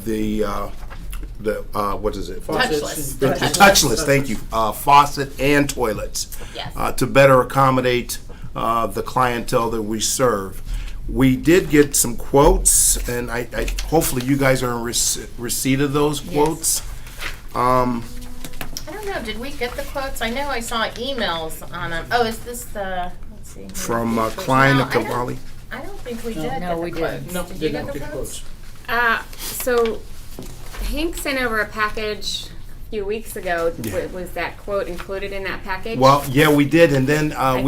is it? Touchless. The touchless, thank you, faucet and toilets. Yes. To better accommodate the clientele that we serve. We did get some quotes, and I hopefully you guys are in receipt of those quotes. I don't know, did we get the quotes? I know I saw emails on them. Oh, is this the, let's see. here. From Klein No, and Cavalli. I don't think we did get No, the we quotes. didn't. No, Did you did get not the get quotes? quotes. So Hank sent over a package a few weeks ago. Yeah. Was that quote included in that package? Well, yeah, we did, and then I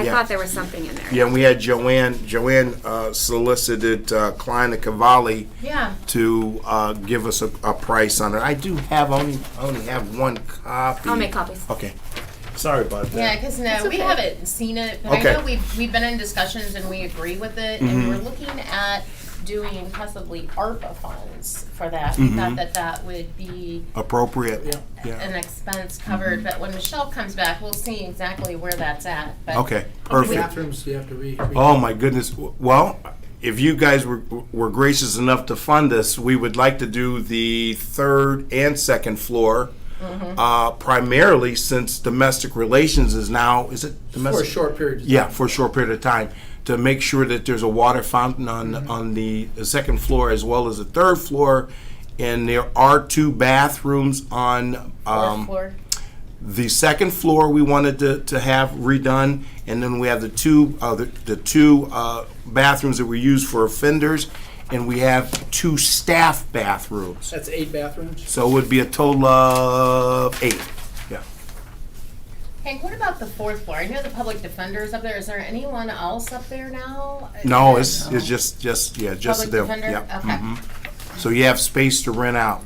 thought there was something in there. Yeah, and we had Joanne solicited Klein and Cavalli Yeah. to give us a price on it. I do have only have one copy. I'll make copies. Okay, sorry about that. Yeah, because no, we haven't seen it, but Okay. I know we've been in discussions and we agree with it, and we're looking at doing possibly ARPA funds for that. We thought that would be Appropriate. Yeah. an expense covered, but when Michelle comes back, we'll see exactly where that's at. But Okay, How many perfect. bathrooms do you have to re? Oh my goodness. Well, if you guys were gracious enough to fund us, we would like to do the 3rd and 2nd floor. Primarily since domestic relations is now, is it For domestic? a short period of time. Yeah, for a short period of time, to make sure that there's a water fountain on the 2nd floor as well as the 3rd floor. And there are 2 bathrooms on fourth floor. the 2nd floor we wanted to have redone. And then we have the two bathrooms that we use for offenders. And we have 2 staff bathrooms. That's 8 bathrooms? So it would be a total of 8. Yeah. Hank, what about the 4th floor? I know the public defender's up there. Is there anyone else up there now? No, it's just Public them. defender? Yeah. Okay. So you have space to rent out.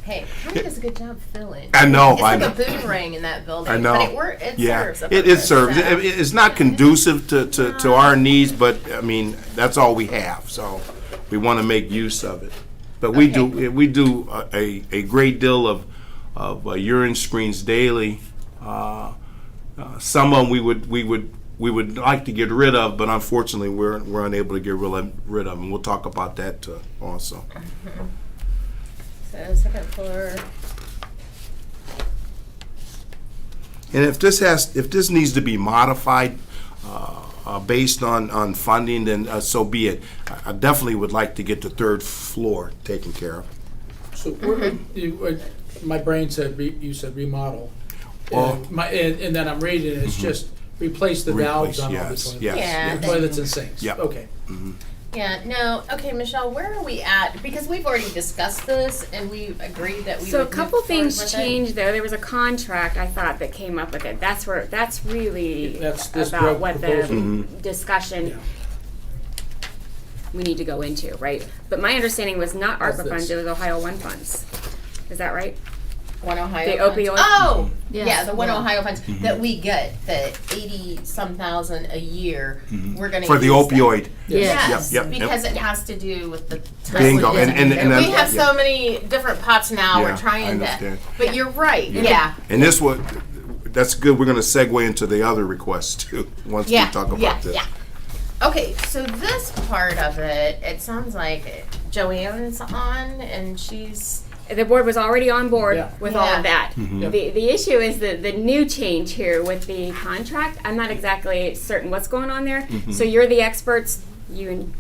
Hey, Hank does a good job filling. I know, It's I like know. a boomerang in that building. I know. But it Yeah, serves a it purpose, serves. so. It's not conducive to our needs, but I mean that's all we have. So we want to make use of it. But we do a great deal of urine screens daily. Some of them we would like to get rid of, but unfortunately we're unable to get rid of them. We'll talk about that also. So 2nd floor. And if this needs to be modified based on funding, then so be it. I definitely would like to get the 3rd floor taken care of. So my brain said, you said remodel. Well- And then I'm reading, it's just replace the valves on all the Yes, toilets. yes. Yeah. Toilets and sinks. Yep. Okay. Yeah, no, okay, Michelle, where are we at? Because we've already discussed this and we agreed that we So a would couple move forward things with it. changed there. There was a contract I thought that came up with it. That's really That's this about drug what proposal. the discussion Yeah. we need to go into, right? But my understanding was not How's ARPA this? funds; it was Ohio One funds. Is that right? One Ohio The funds. opioid? Oh, Yes, yeah, the One yeah. Ohio funds that we get, the 80-some thousand a year. We're gonna For the use that. opioid. Yes, Yep, yep, because it has to do with the Bingo. testing. And we have yeah. so many different pots now. Yeah, We're I trying to. understand. But you're right. Yeah. And this one, that's good. We're going to segue into the other requests too, once we talk about this. Yeah. Okay, so this part of it, it sounds like Joanne's on, and she's. The board was already on board Yeah. with all Yeah. of that. The issue is the new change here with the contract. I'm not exactly certain what's going on there. So you're the experts. You and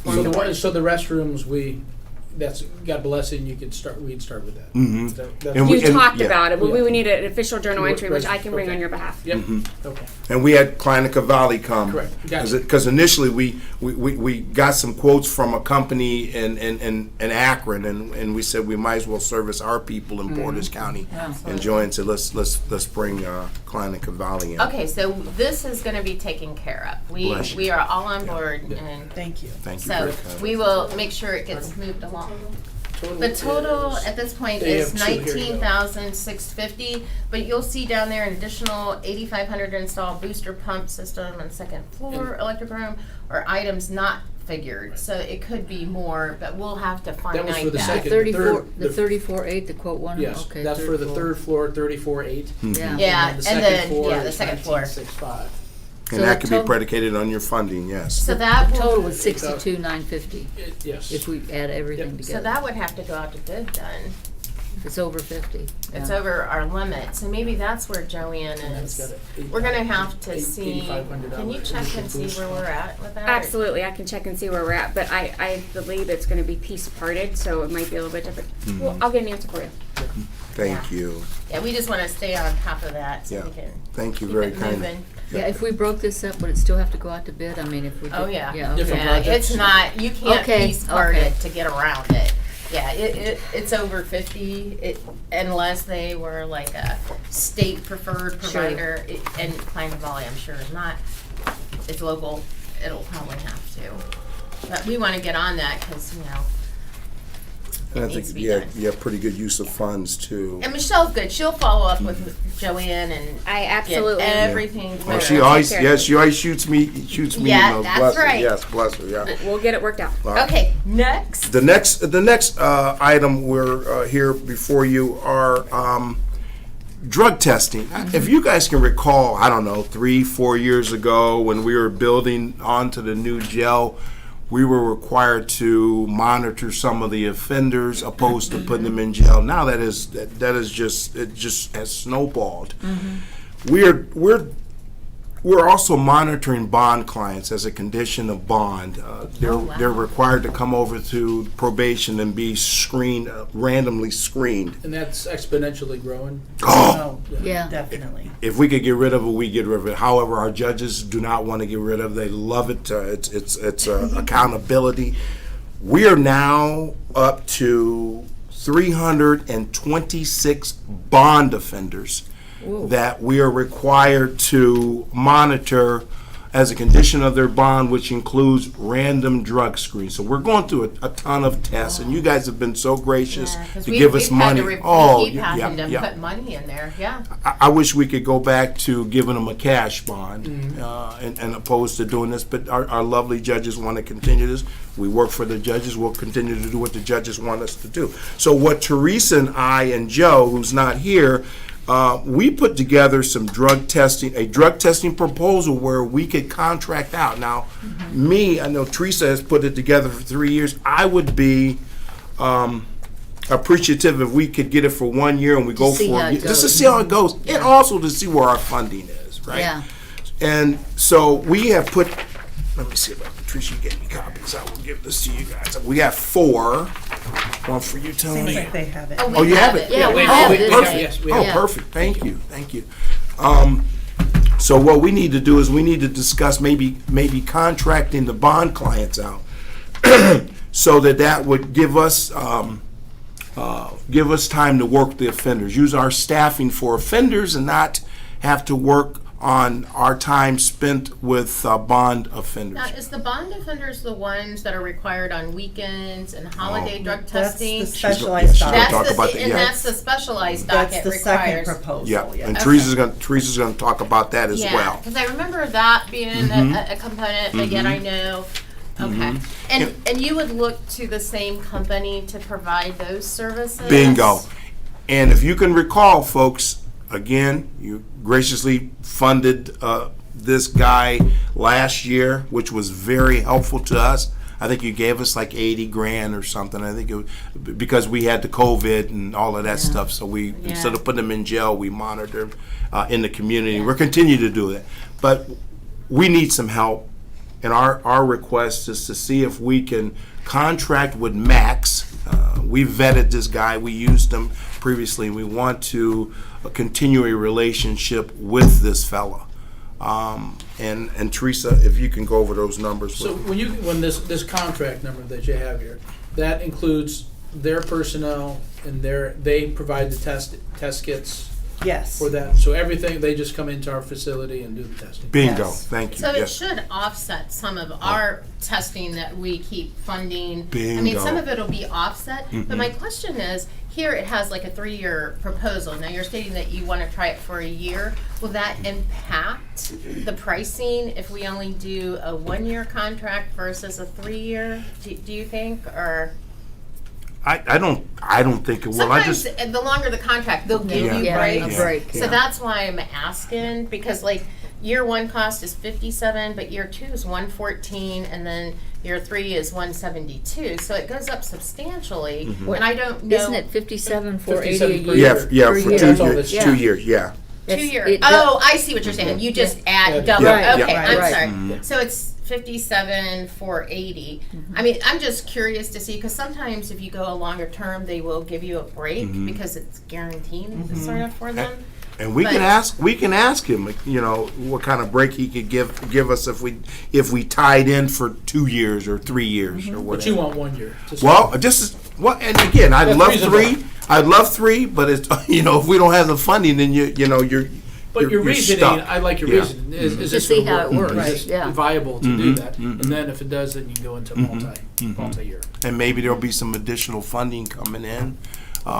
So the restrooms, that's, God bless it, and we'd start with that. That's- And you we- talked yeah. about it, but we Yeah. would need an official journal entry, which I can bring Okay. on your behalf. Yep, okay. And we had Kleinecke Valley come. Correct. Gotcha. Because initially we got some quotes from a company in Akron, and we said we might as well service our people in Portage County. And Joanne said, let's bring Kleinecke Valley in. Okay, so this is going to be taken care of. Bless you. We are all on board, and Thank you. Thank you. so very kind. we will make sure it gets moved along. The total at this point They is have two here, yeah. $19,650, but you'll see down there an additional $8,500 to install booster pump system on second floor, electric room, or items not figured. So it could be more, but we'll have to finite was for the that. second- 34, the- the 34.8, the quote one? Yes, Okay, that's for the 34. third floor, 34.8. Yeah. Yeah, And and then then, floor yeah, the is second floor. 19,650. So And that the could be total- predicated on your funding, yes. So that will, Total was 62,950 Yes. if we add everything Yep. so together. that would have to go out to bid then. It's over 50. It's yeah. over our limit, so maybe that's where Joanne And that's is. got a We're gonna have to eight- see, $8,500 can you check and see boost. where we're at with that? Absolutely, I can check and see where we're at, but I believe it's going to be piece parted, so it might be a little bit different. Well, I'll get an answer for you. Thank you. Yeah, we just wanna stay on top of that so Yeah. we can Thank you keep very it kindly. moving. Yeah, if we broke this up, would it still have to go out to bid? I mean, if we did. Oh, yeah. Yeah, Different okay. Yeah, projects. it's not, you can't Okay, piece part okay. it to get around it. Yeah, it's over 50, unless they were like a state preferred provider, and Kleinecke Valley, I'm sure is not. It's local, it'll probably have to. But we wanna get on that, cause And I it needs think, to be yeah, done. you have pretty good use of funds too. And Michelle's good, she'll follow up with Joanne and I get absolutely everything Well, clear. she I'll always, take care of yes, she always shoots me Yeah, emails. that's Bless her. right. Yes, bless her, yeah. We'll get it worked out. Okay, next. The next item we're here before you are drug testing. If you guys can recall, I don't know, 3-4 years ago when we were building onto the new jail, we were required to monitor some of the offenders opposed to putting them in jail. Now that is just, it just has snowballed. We're also monitoring bond clients as a condition of bond. They're required to come over to probation and be screened, randomly screened. And that's exponentially growing. Oh, Yeah. Definitely. if we could get rid of it, we get rid of it. However, our judges do not want to get rid of it. They love it. It's accountability. We are now up to 326 bond offenders that we are required to monitor as a condition of their bond, which includes random drug screens. So we're going through a ton of tests, and you guys have been so gracious Yeah, 'cause to give us money. we keep yeah, having to yeah. put money in there, yeah. I wish we could go back to giving them a cash bond and opposed to doing this, but our lovely judges want to continue this. We work for the judges. We'll continue to do what the judges want us to do. So what Teresa and I and Joe, who's not here, we put together a drug testing proposal where we could contract out. Now, I know Teresa has put it together for 3 years. I would be appreciative if we could get it for 1 year and we go see for how it. it Just to goes. see how it goes, and also to see where our funding is, right? Yeah. And so we have put, let me see if Teresa, you get me copies. I will give this to you guys. We have 4. One for you, Tony. Seems like they have it. Oh, you have it? Yeah, we we- have we- it. yeah, yes, we Oh, have it. perfect. Thank you. So what we need to do is we need to discuss maybe contracting the bond clients out, so that would give us time to work the offenders, use our staffing for offenders, and not have to work on our time spent with bond offenders. Now, is the bond offenders the ones that are required on weekends and holiday drug testing? That's the specialized gonna docket. talk about And yeah. that's the specialized That's docket the second requires. proposal. Yeah, and Okay. Teresa's gonna talk about that as Yeah, well. because I remember that being a component, but yet I know. Okay, and you would look to the same company to provide those services? Bingo. And if you can recall, folks, again, you graciously funded this guy last year, which was very helpful to us. I think you gave us like 80 grand or something. I think it was because we had the COVID and all of that stuff. So we, instead of putting them in jail, we monitored them in the community. We're continuing to do that. But we need some help. And our request is to see if we can contract with Max. We vetted this guy. We used him previously. We want to continue a relationship with this fella. And Teresa, if you can go over those numbers. So with me. when this contract number that you have here, that includes their personnel and they provide the test kits Yes. for that. So everything, they just come into our facility and do the testing. Bingo, Yes. thank you. So it Yes. should offset some of our testing that we keep funding. I mean, Bingo. some of it will be offset, but my question is, here it has like a 3-year proposal. Now you're stating that you want to try it for a year. Will that impact the pricing if we only do a 1-year contract versus a 3-year? Do you think, or? I don't think it will. I Sometimes just, the longer the contract, they'll give Yeah. you Yeah, breaks. a break. So Yeah. that's why I'm asking, because like year 1 cost is 57, but year 2 is 114, and then year 3 is 172. So it goes up substantially, Mm-hmm. and I don't know. Isn't it 57, 480 a 57 per year? yeah, per for year? 2 That's all years, that's- 2 yeah. years, yeah. 2 It's- years. it Oh, I see what you're saying. You just add Yeah. double. Yeah, Okay, yeah. I'm Right. sorry. So it's 57, 480. I mean, I'm just curious to see, because sometimes if you go a longer term, they will give you a break because it's guaranteed sort of for them. And we But- can ask him, you know, what kind of break he could give us if we tied in for 2 years or 3 years or But you whatever. want 1 year. to Well, start. this is what, and again, I'd That's love reasonable. 3. I'd love 3, but it's you know, if we don't have the funding, then you're But your reasoning, stuck. I like your Yeah. reasoning. Is To this see gonna how work? it works, Is right, this yeah. viable to do that? And then if it does, then you can go into multi-year. And maybe there'll be some additional funding coming in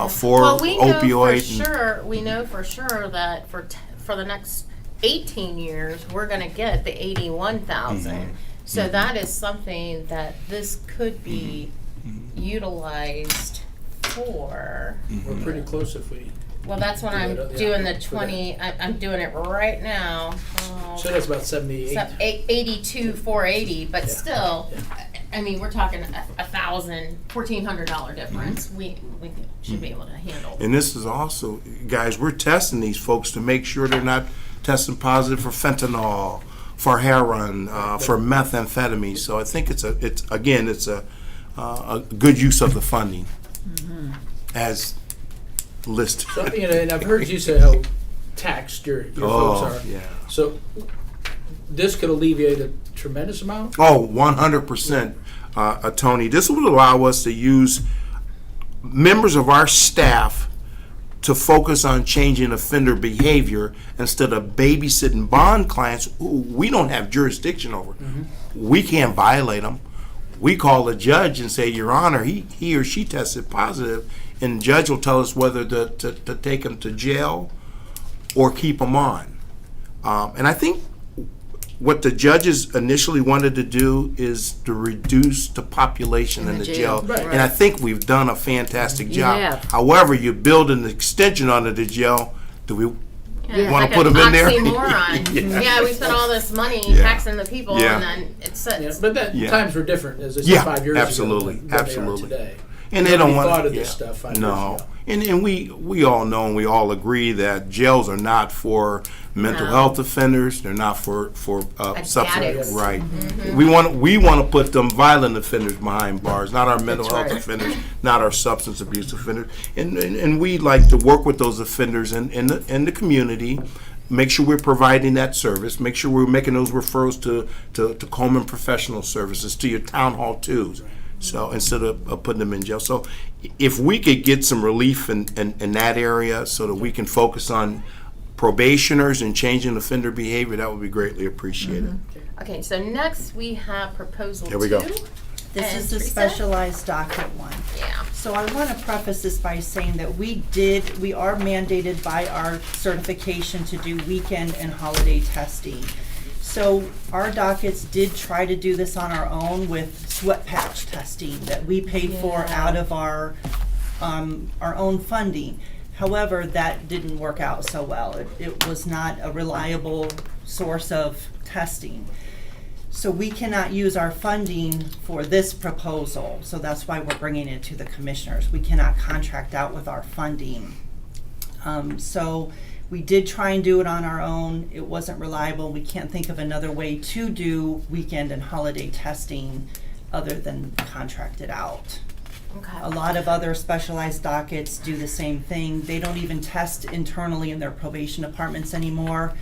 for Well, we know opioid. for sure. We know for sure that for the next 18 years, we're going to get the 81,000. So that is something that this could be utilized for. We're pretty close if we. Well, that's when I'm Yeah, doing the for 20. I'm doing it right now. So that's about 78. 82,480, but Yeah. still, Yeah. I mean, we're talking $1,400 difference. We should be able to handle. And this is also, guys, we're testing these folks to make sure they're not testing positive for fentanyl, for heroin, for methamphetamine. So I think it's a good use of the funding as listed. So, you know, and I've heard you say how taxed your folks Oh, are. yeah. So this could alleviate a tremendous amount. Oh, 100%, Tony. This would allow us to use members of our staff to focus on changing offender behavior instead of babysitting bond clients who we don't have jurisdiction over. We can't violate them. We call the judge and say, Your Honor, he or she tested positive, and the judge will tell us whether to take them to jail or keep them on. And I think what the judges initially wanted to do is to reduce the population in the jail. Right. And I think we've done a fantastic job. have. However, you build an extension onto the jail. Do we Yeah, want it's to put like them in there? an oxymoron. Yeah, we spent all this money Yeah. taxing the people, Yeah. and then it's Yeah, but that Yeah. times were different, as I said, Yeah, 5 years absolutely, ago than they are absolutely. today. And they don't Nobody want thought of this stuff 5 years No, ago. and we all know and we all agree that jails are not for mental No. health offenders. They're not for substance. addicts. Right. We want to put them violent offenders behind bars, not our mental health offenders, not our substance abuse offenders. And we like to work with those offenders in the community. Make sure we're providing that service. Make sure we're making those referrals to Coleman Professional Services, to your town hall twos. So instead of putting them in jail. So if we could get some relief in that area so that we can focus on probationers and changing offender behavior, that would be greatly appreciated. Okay, so next we have proposal Here we go. 2. This And is the Teresa? specialized docket one. Yeah. So I want to preface this by saying that we are mandated by our certification to do weekend and holiday testing. So our dockets did try to do this on our own with sweat patch testing that we paid for out of our own funding. However, that didn't work out so well. It was not a reliable source of testing. So we cannot use our funding for this proposal, so that's why we're bringing it to the commissioners. We cannot contract out with our funding. So we did try and do it on our own. It wasn't reliable. We can't think of another way to do weekend and holiday testing other than contract it out. Okay. A lot of other specialized dockets do the same thing. They don't even test internally in their probation departments anymore.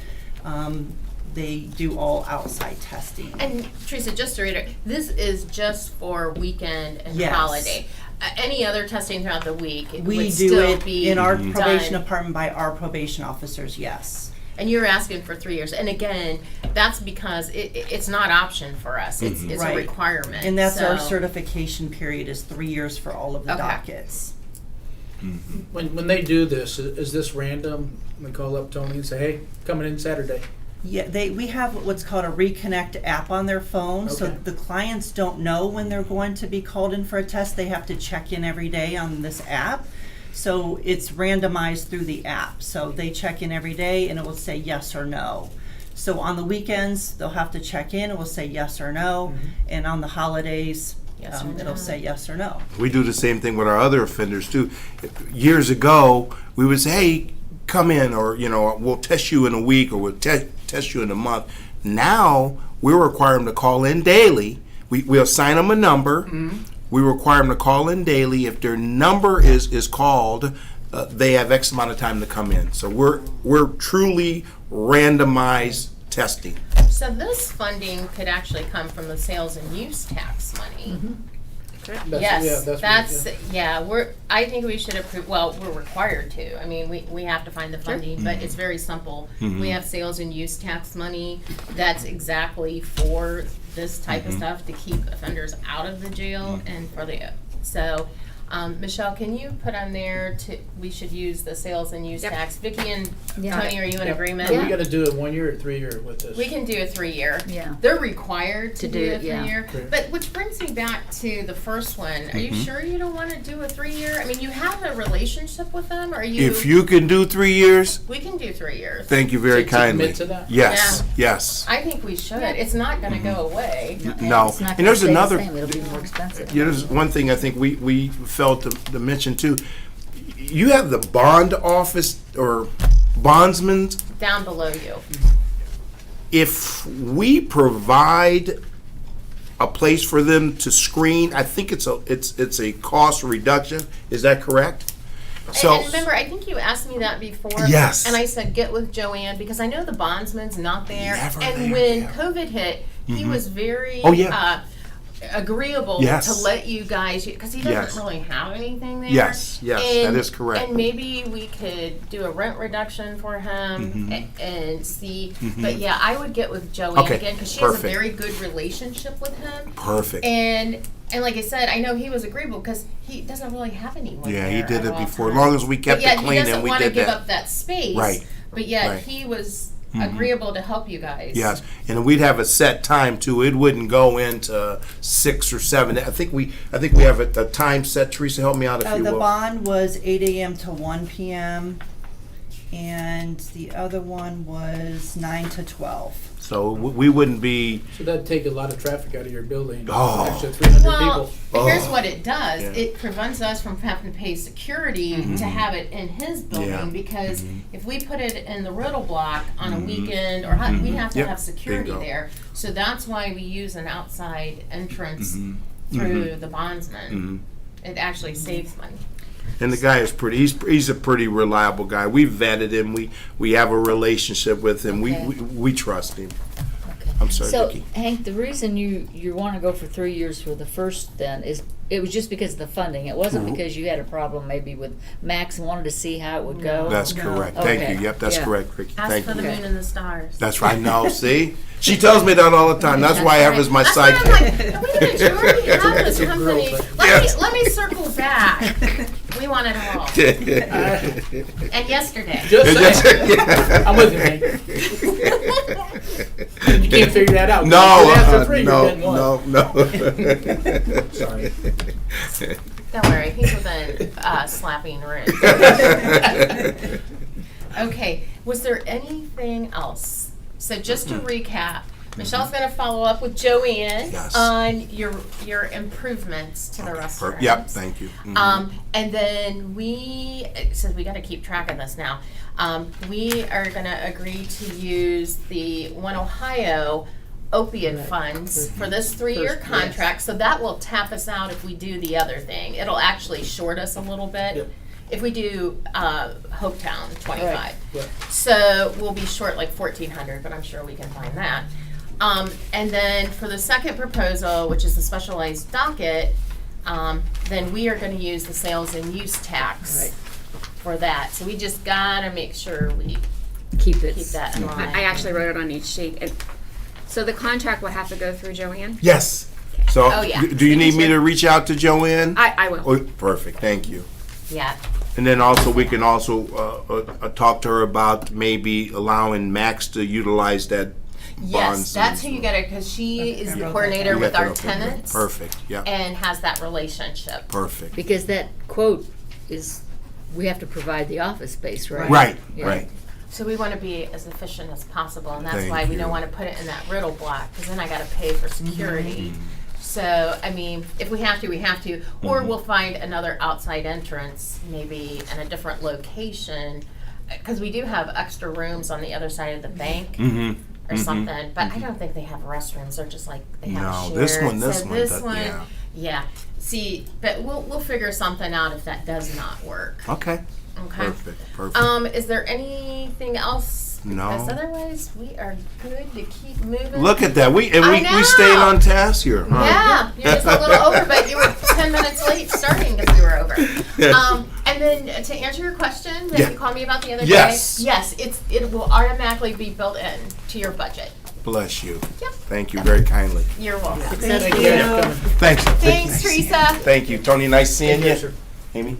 They do all outside testing. And Teresa, just to reiterate, this is just for weekend and Yes. holiday. Any other testing throughout the week We would do still it be in our done. probation department by our probation officers, yes. And you're asking for 3 years. And again, that's because it's not option for us. It's a Right. requirement. And that's our So- certification period is 3 years for all of the Okay. dockets. When they do this, is this random? We call up Tony and say, hey, coming in Saturday. Yeah, we have what's called a Reconnect app on their phone, so Okay. the clients don't know when they're going to be called in for a test. They have to check in every day on this app. So it's randomized through the app. So they check in every day and it will say yes or no. So on the weekends, they'll have to check in, it will say yes or no. And on the holidays, Yes or no. it'll say yes or no. We do the same thing with our other offenders too. Years ago, we would say, hey, come in, or, we'll test you in a week, or we'll test you in a month. Now, we require them to call in daily. We assign them a number. We require them to call in daily. If their number is called, they have X amount of time to come in. So we're truly randomized testing. So this funding could actually come from the sales and use tax money. Yes, I think we should approve, well, we're required to. I mean, we have to find the funding, but it's very simple. We have sales and use tax money that's exactly for this type of stuff to keep offenders out of the jail and for so, Michelle, can you put on there we should use the sales and use tax? Vicki and Tony, are you in agreement? We got to do it 1 year or 3 year with this. We can do a 3-year. Yeah. They're required to do a it, yeah. 3-year. Okay. But which brings me back to the first one. Are you sure you don't want to do a 3-year? I mean, you have a relationship with them, or are you? If you can do 3 years, We can do 3 years. thank you very To kindly. commit to that? Yes, yes. I think we should. It's not going to go away. No. And there's another, It'll be more expensive. there's one thing I think we felt to mention too. You have the bond office or bondsman. Down below you. If we provide a place for them to screen, I think it's a cost reduction. Is that correct? And remember, I think you asked me that before. Yes. And I said, get with Joanne, because I know the bondsman's not there. Never and there, when yeah. COVID hit, he was very Oh, yeah. agreeable Yes. to let you guys, because he doesn't Yes. really have anything there. Yes, that is correct. And maybe we could do a rent reduction for him and see. But yeah, I would get with Joanne Okay, again, because she has a perfect. very good relationship with him. Perfect. And like I said, I know he was agreeable because he doesn't really have anyone Yeah, there he did at it all before. As times. long as we kept But yet it clean he and doesn't we want to did give that. up that space. Right. But yet Right. he was agreeable to help you guys. Yes, and we'd have a set time too. It wouldn't go into 6 or 7. I think we have a time set. Teresa, help me out if you The will. bond was 8 a.m. to 1 p.m. and the other one was 9 to 12. So we wouldn't be. So that'd take a lot of traffic out of your building. Oh. Extra 300 Well, people. here's what it does. Yeah. It prevents us from having to pay security to have it in his building Yeah. because if we put it in the riddle block on a weekend or we have to Yep. have security Bingo. there. So that's why we use an outside entrance through the bondsman. It actually saves money. And the guy is pretty. He's a pretty reliable guy. We vetted him. We have a relationship with him. Okay. We trust him. Okay. I'm sorry, So, Vicki. Hank, the reason you want to go for 3 years for the first then is It was just because of the funding. It wasn't because you had a problem maybe with Max and wanted to see how it would go. That's correct. Thank Okay. you. Yep, that's Yeah. correct, Ricky. Ask Thank for the you. moon and the stars. That's right. Now, see? She tells me that all the time. That's why I have her as my That's why I'm sidekick. like, wait a minute, you already have this company. Let me circle back. We want it all. And yesterday. Just saying. I'm with you, man. You can't figure that out. No, You asked for free, you're no, getting one. no. Sorry. Don't worry, he's within slapping range. Okay, was there anything else? So just to recap, Michelle's going to follow up with Joanne Yes. on your improvements to the restaurant. Yep, thank you. Mhm. And then since we got to keep track of this now, we are going to agree to use the One Ohio opioid funds for this 3-year First, contract. So that will tap us out if we do the other thing. It'll actually short us a little bit. Yep. If we do Hopetown 25. Right. So we'll be short like 1,400, but I'm sure we can find that. And then for the second proposal, which is the specialized docket, then we are going to use the sales and use tax Right. for that. So we just got to make sure we Keep keep that in line. I actually wrote it on each sheet. So the contract would have to go through Joanne? Yes. So, Oh, yeah. do you need me to reach out to Joanne? I will. Oh, perfect, thank you. Yeah. And then also, we can also talk to her about maybe allowing Max to utilize that Yes, bonds. that's who you got to, because she is the coordinator You with got our that, okay. tenants Perfect, yeah, and has that relationship. perfect. Because that quote is, we have to provide the office space, right? Right, Yeah. right. So we want to be as efficient as possible, and that's Thank why we you. don't want to put it in that riddle block, because then I got to pay for security. So, I mean, if we have to, we have to. Or we'll find another outside entrance, maybe in a different location, because we do have extra rooms on the other side of the bank or something. But I don't think they have restrooms. They're just like they have No, shared. this one, So yeah. See, but we'll figure something out if that does not work. Okay, Okay. perfect. Is there anything else? No. Because otherwise, we are good to keep moving. Look at that, I we know. stayed on task here, huh? Yeah, you're just a little over, but you were 10 minutes late starting because we were over. And then to answer your question that Yeah. you called me about the other Yes. day, yes, it will automatically be built in to your budget. Bless you. Yep. Thank you very kindly. You're welcome. Thank you for coming. Thanks. Thanks, Teresa. Thank you, Tony, nice seeing Take care, you. sir. Amy?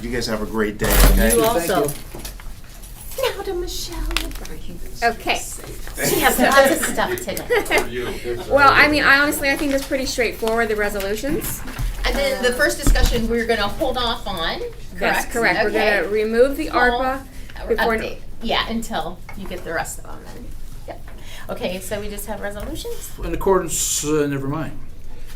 You guys have a great day, okay? You also. Now to Michelle. Okay. She has lots of stuff today. Well, I mean, I think it's pretty straightforward, the resolutions. And then the first discussion we're going to hold off on. That's correct. We're Okay. going to remove the ARPA before. Update. Yeah, until you get the rest of them. Then. Yep. Okay, so we just have resolutions. In accordance, never mind.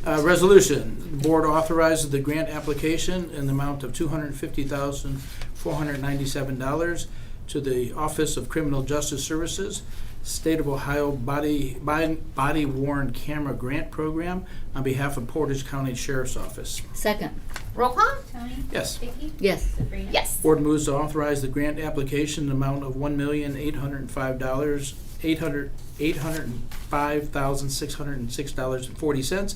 Resolution, the board authorizes the grant application in the amount of $250,497 to the Office of Criminal Justice Services, State of Ohio Body Worn Camera Grant Program on behalf of Portage County Sheriff's Office. Second. Roll call? Yes. Yes. Yes. Board moves to authorize the grant application in the amount of $1,805,606.40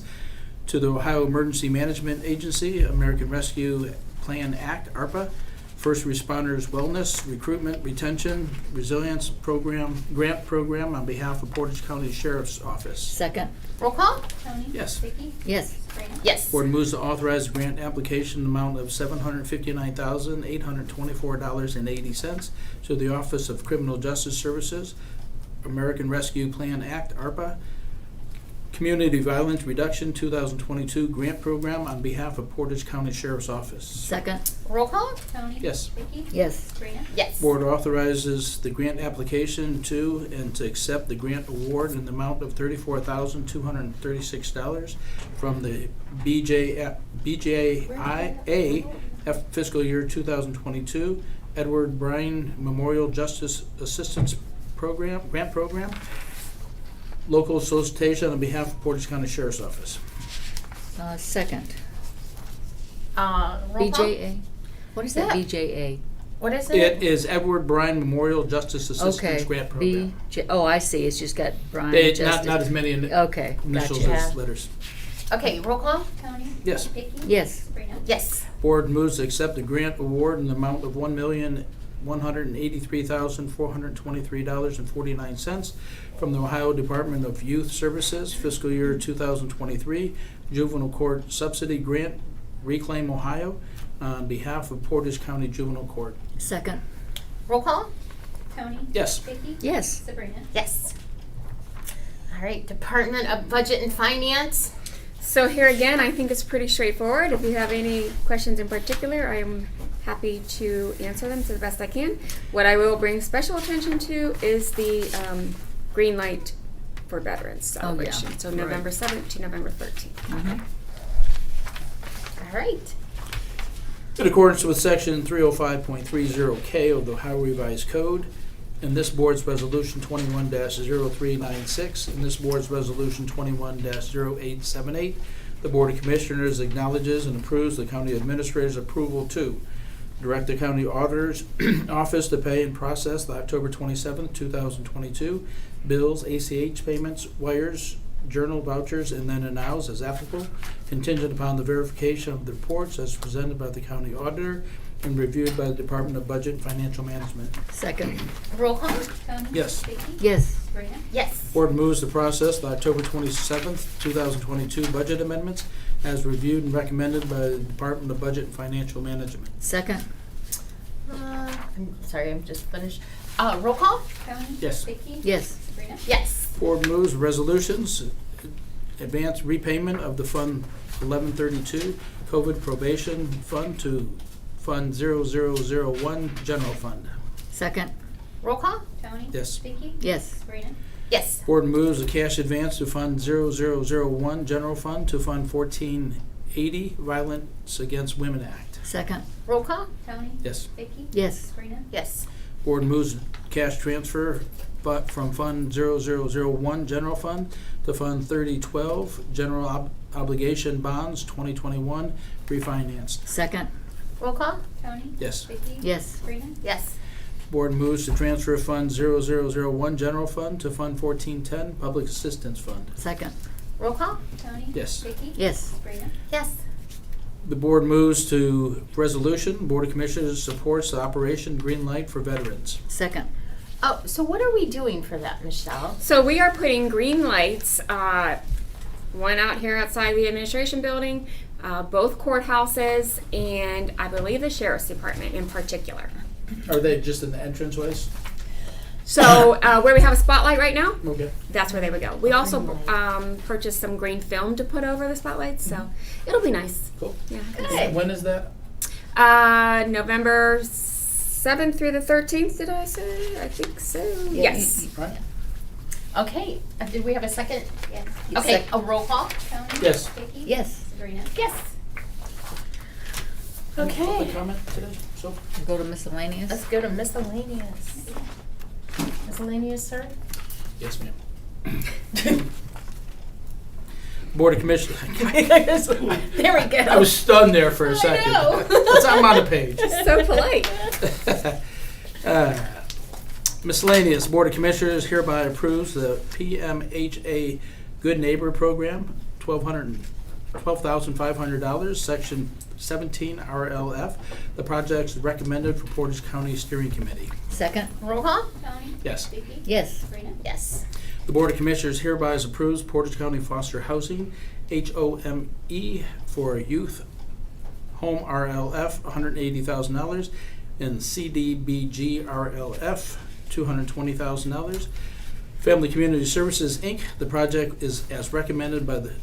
to the Ohio Emergency Management Agency, American Rescue Plan Act, ARPA, First Responders Wellness, Recruitment, Retention, Resilience Program, Grant Program on behalf of Portage County Sheriff's Office. Second. Roll call? Yes. Yes. Yes. Board moves to authorize the grant application in the amount of $759,824.80 to the Office of Criminal Justice Services, American Rescue Plan Act, ARPA, Community Violence Reduction 2022 Grant Program on behalf of Portage County Sheriff's Office. Second. Roll call? Yes. Yes. Yes. Board authorizes the grant application to and to accept the grant award in the amount of $34,236 from the BJIA fiscal year 2022 Edward Bryan Memorial Justice Assistance Program, Grant Program, local solicitation on behalf of Portage County Sheriff's Office. Second. Roll call? BJA. What is that Yeah. BJA? What is It it? is Edward Bryan Memorial Justice Assistance Okay. Grant Program. Oh, I see. It's just got Brian. Not as many Okay, initials gotcha. as letters. Okay, roll call? Tony? Yes. Vicky? Yes. Sabrina? Yes. Board moves to accept the grant award in the amount of $1,183,423.49 from the Ohio Department of Youth Services fiscal year 2023 Juvenile Court Subsidy Grant, Reclaim Ohio, on behalf of Portage County Juvenile Court. Second. Roll call? Tony? Yes. Vicky? Yes. Sabrina? Yes. All right, Department of Budget and Finance. So here again, I think it's pretty straightforward. If you have any questions in particular, I'm happy to answer them to the best I can. What I will bring special attention to is the green light for veterans celebration. So November 7th to November 13th. All right. In accordance with Section 305.30K of the Ohio Revised Code, and this Board's Resolution 21-0396, and this Board's Resolution 21-0878, the Board of Commissioners acknowledges and approves the County Administrator's approval to direct the County Auditor's Office to pay and process the October 27, 2022 bills, ACH payments, wires, journal vouchers, and then and nows as applicable, contingent upon the verification of the reports as presented by the County Auditor and reviewed by the Department of Budget and Financial Management. Second. Roll call? Tony? Yes. Vicky? Yes. Sabrina? Yes. Board moves to process the October 27th, 2022 budget amendments as reviewed and recommended by the Department of Budget and Financial Management. Second. I'm sorry, I'm just finished. Roll call? Tony? Yes. Vicky? Yes. Sabrina? Yes. Board moves resolutions, advance repayment of the Fund 1132 COVID Probation Fund to Fund 0001 General Fund. Second. Roll call? Tony? Yes. Vicky? Yes. Sabrina? Yes. Board moves a cash advance to Fund 0001 General Fund to Fund 1480 Violence Against Women Act. Second. Roll call? Tony? Yes. Vicky? Yes. Sabrina? Yes. Board moves cash transfer but from Fund 0001 General Fund to Fund 3012 General Obligation Bonds 2021 refinanced. Second. Roll call? Tony? Yes. Vicky? Yes. Sabrina? Yes. Board moves to transfer Fund 0001 General Fund to Fund 1410 Public Assistance Fund. Second. Roll call? Tony? Yes. Vicky? Yes. Sabrina? Yes. The board moves to resolution. Board of Commissioners supports the Operation Green Light for Veterans. Second. Oh, so what are we doing for that, Michelle? So we are putting green lights, one out here outside the administration building, both courthouses, and I believe the sheriff's department in particular. Are they just in the entranceways? So where we have a spotlight right now, Okay. that's where they would go. We also purchased some green film to put over the spotlights, so it'll be nice. Cool. Yeah. Good. When is that? November 7th through the 13th, did I say? I think so. Yes. Right. Okay. Did we have a second? Yes. Okay. A roll call? Tony? Yes. Vicky? Yes. Sabrina? Yes. Okay. Public comment today? So, Go to miscellaneous. Let's go to miscellaneous. Miscellaneous, sir? yes, ma'am. Board of Commissioners. There we go. I was stunned there for a second. know. I'm on the page. So polite. Miscellaneous. Board of Commissioners hereby approves the PMHA Good Neighbor Program, $12,500, Section 17 RLF. The project is recommended for Portage County Steering Committee. Second. Roll call? Tony? Yes. Vicky? Yes. Sabrina? Yes. The Board of Commissioners hereby approves Portage County Foster Housing, HOME, for Youth Home RLF, $180,000, and CDBG RLF, $220,000. Family Community Services, Inc., the project is as recommended by the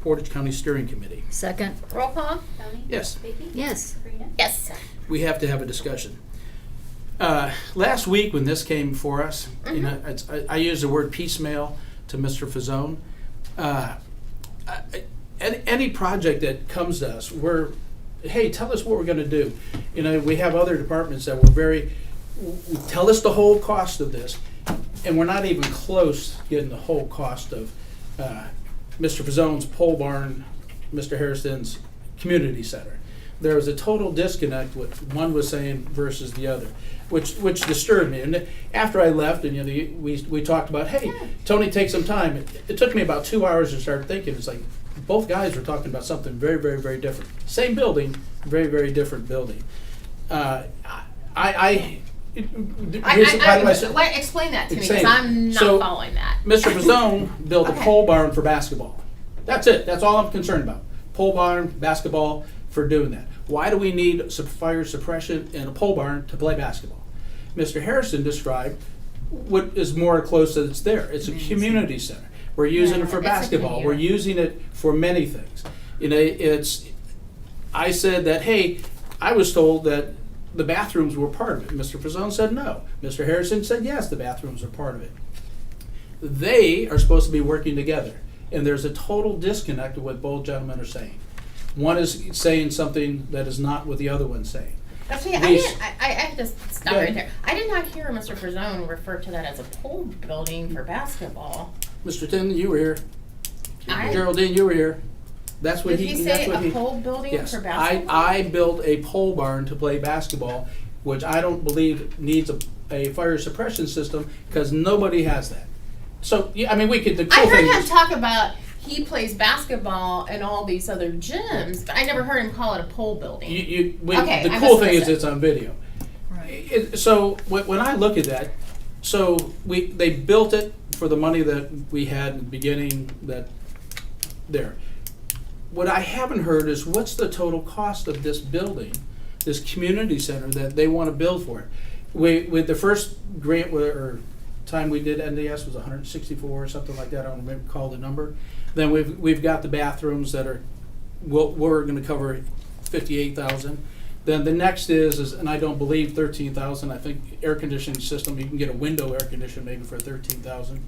Portage County Steering Committee. Second. Roll call? Tony? Yes. Vicky? Yes. Sabrina? Yes. We have to have a discussion. Last week when this came before us, you know, I used the word piecemeal to Mr. Fazone. Any project that comes to us, hey, tell us what we're going to do. You know, we have other departments that tell us the whole cost of this, and we're not even close to getting the whole cost of Mr. Fazone's pole barn, Mr. Harrison's community center. there was a total disconnect what one was saying versus the other, which disturbed me. And after I left, and we talked about, hey, Tony, take some time. It took me about 2 hours to start thinking. It's like both guys were talking about something very, very, very different. Same building, very, very different building. Explain that to me, because I'm not following that. Mr. Pizzone built a pole barn for basketball. That's it. That's all I'm concerned about. Pole barn, basketball, for doing that. Why do we need fire suppression in a pole barn to play basketball? Mr. Harrison described what is more close that it's there. It's a community center. We're using it for basketball. We're using it for many things. I said that, hey, I was told that the bathrooms were part of it. Mr. Pizzone said no. Mr. Harrison said yes, the bathrooms are part of it. They are supposed to be working together, and there's a total disconnect of what both gentlemen are saying. One is saying something that is not what the other one's saying. Actually, I have to stop right there. I did not hear Mr. Pizzone refer to that as a pole building for basketball. Mr. Tin, you were here. Geraldine, you were here. That's what Did he say a pole building yes. for basketball? I built a pole barn to play basketball, which I don't believe needs a fire suppression system because nobody has that. So, yeah, I mean, we could. The cool I heard thing him is, talk about he plays basketball in all these other gyms, but I never heard him call it a pole building. The cool thing is it's on video. Right. So when I look at that, so they built it for the money that we had in the beginning. There. What I haven't heard is what's the total cost of this building, this community center that they want to build for it. With the first grant or time we did NDS was 164 or something like that. I don't recall the number. Then we've got the bathrooms that we're going to cover 58,000. Then the next is and I don't believe 13,000. I think air conditioning system. You can get a window air conditioner maybe for 13,000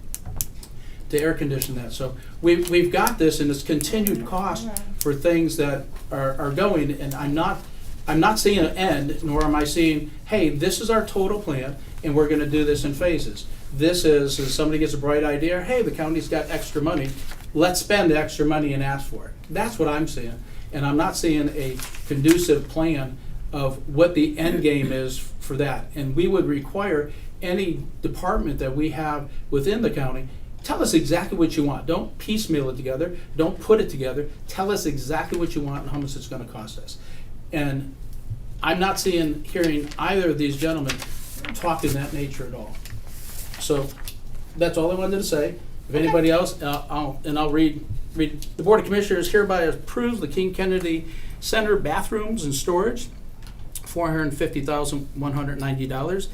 to air condition that. So we've got this, and it's continued cost for things that are going. And I'm not seeing an end, nor am I seeing, hey, this is our total plan, and we're going to do this in phases. This is somebody gets a bright idea. Hey, the county's got extra money. Let's spend the extra money and ask for it. That's what I'm seeing. And I'm not seeing a conducive plan of what the end game is for that. And we would require any department that we have within the county, tell us exactly what you want. Don't piecemeal it together. Don't put it together. Tell us exactly what you want and how much it's going to cost us. And I'm not hearing either of these gentlemen talk in that nature at all. So that's all I wanted to say. If anybody else, I'll read. The Board of Commissioners hereby approves the King Kennedy Center bathrooms and storage, $450,190.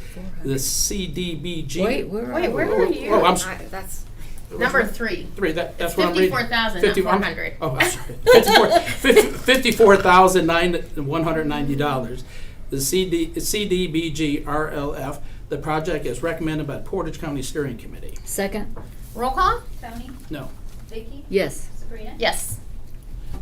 The CDBG. Wait, where are you? Oh, that's number 3. That's what I'm reading. 54,000, not 400. Oh, I'm sorry. $54,190. The CDBG RLF. The project is recommended by the Portage County Steering Committee. Second. Roll call? Tony? No. Vicky? Yes. Sabrina? Yes.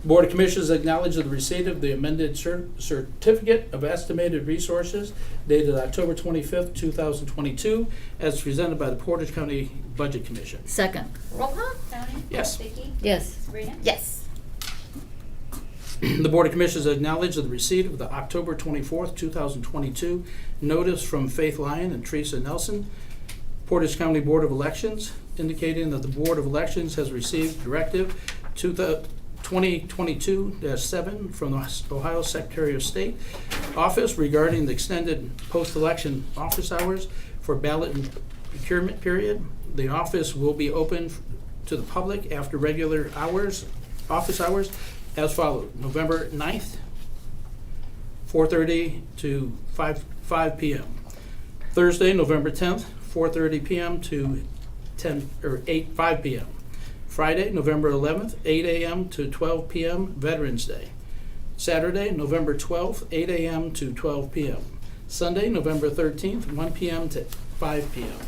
Board of Commissioners acknowledge the receipt of the amended certificate of estimated resources dated October 25th, 2022, as presented by the Portage County Budget Commission. Second. Roll call? Tony? Yes. Vicky? Yes. Sabrina? Yes. The Board of Commissioners acknowledge the receipt of the October 24th, 2022 notice from Faith Lyon and Teresa Nelson, Portage County Board of Elections, indicating that the Board of Elections has received Directive 2022-7 from the Ohio Secretary of State Office regarding the extended post-election office hours for ballot and procurement period. The office will be open to the public after regular office hours, as follows: November 9th, 4:30 to 5 p.m. Thursday, November 10th, 4:30 p.m. to 5 p.m. Friday, November 11th, 8 a.m. to 12 p.m., Veterans Day. Saturday, November 12th, 8 a.m. to 12 p.m. Sunday, November 13th, 1 p.m. to 5 p.m.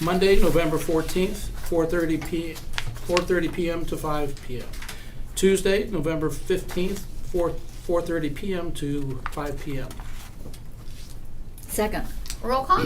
Monday, November 14th, 4:30 p.m. to 5 p.m. Tuesday, November 15th, 4:30 p.m. to 5 p.m. Second. Roll call?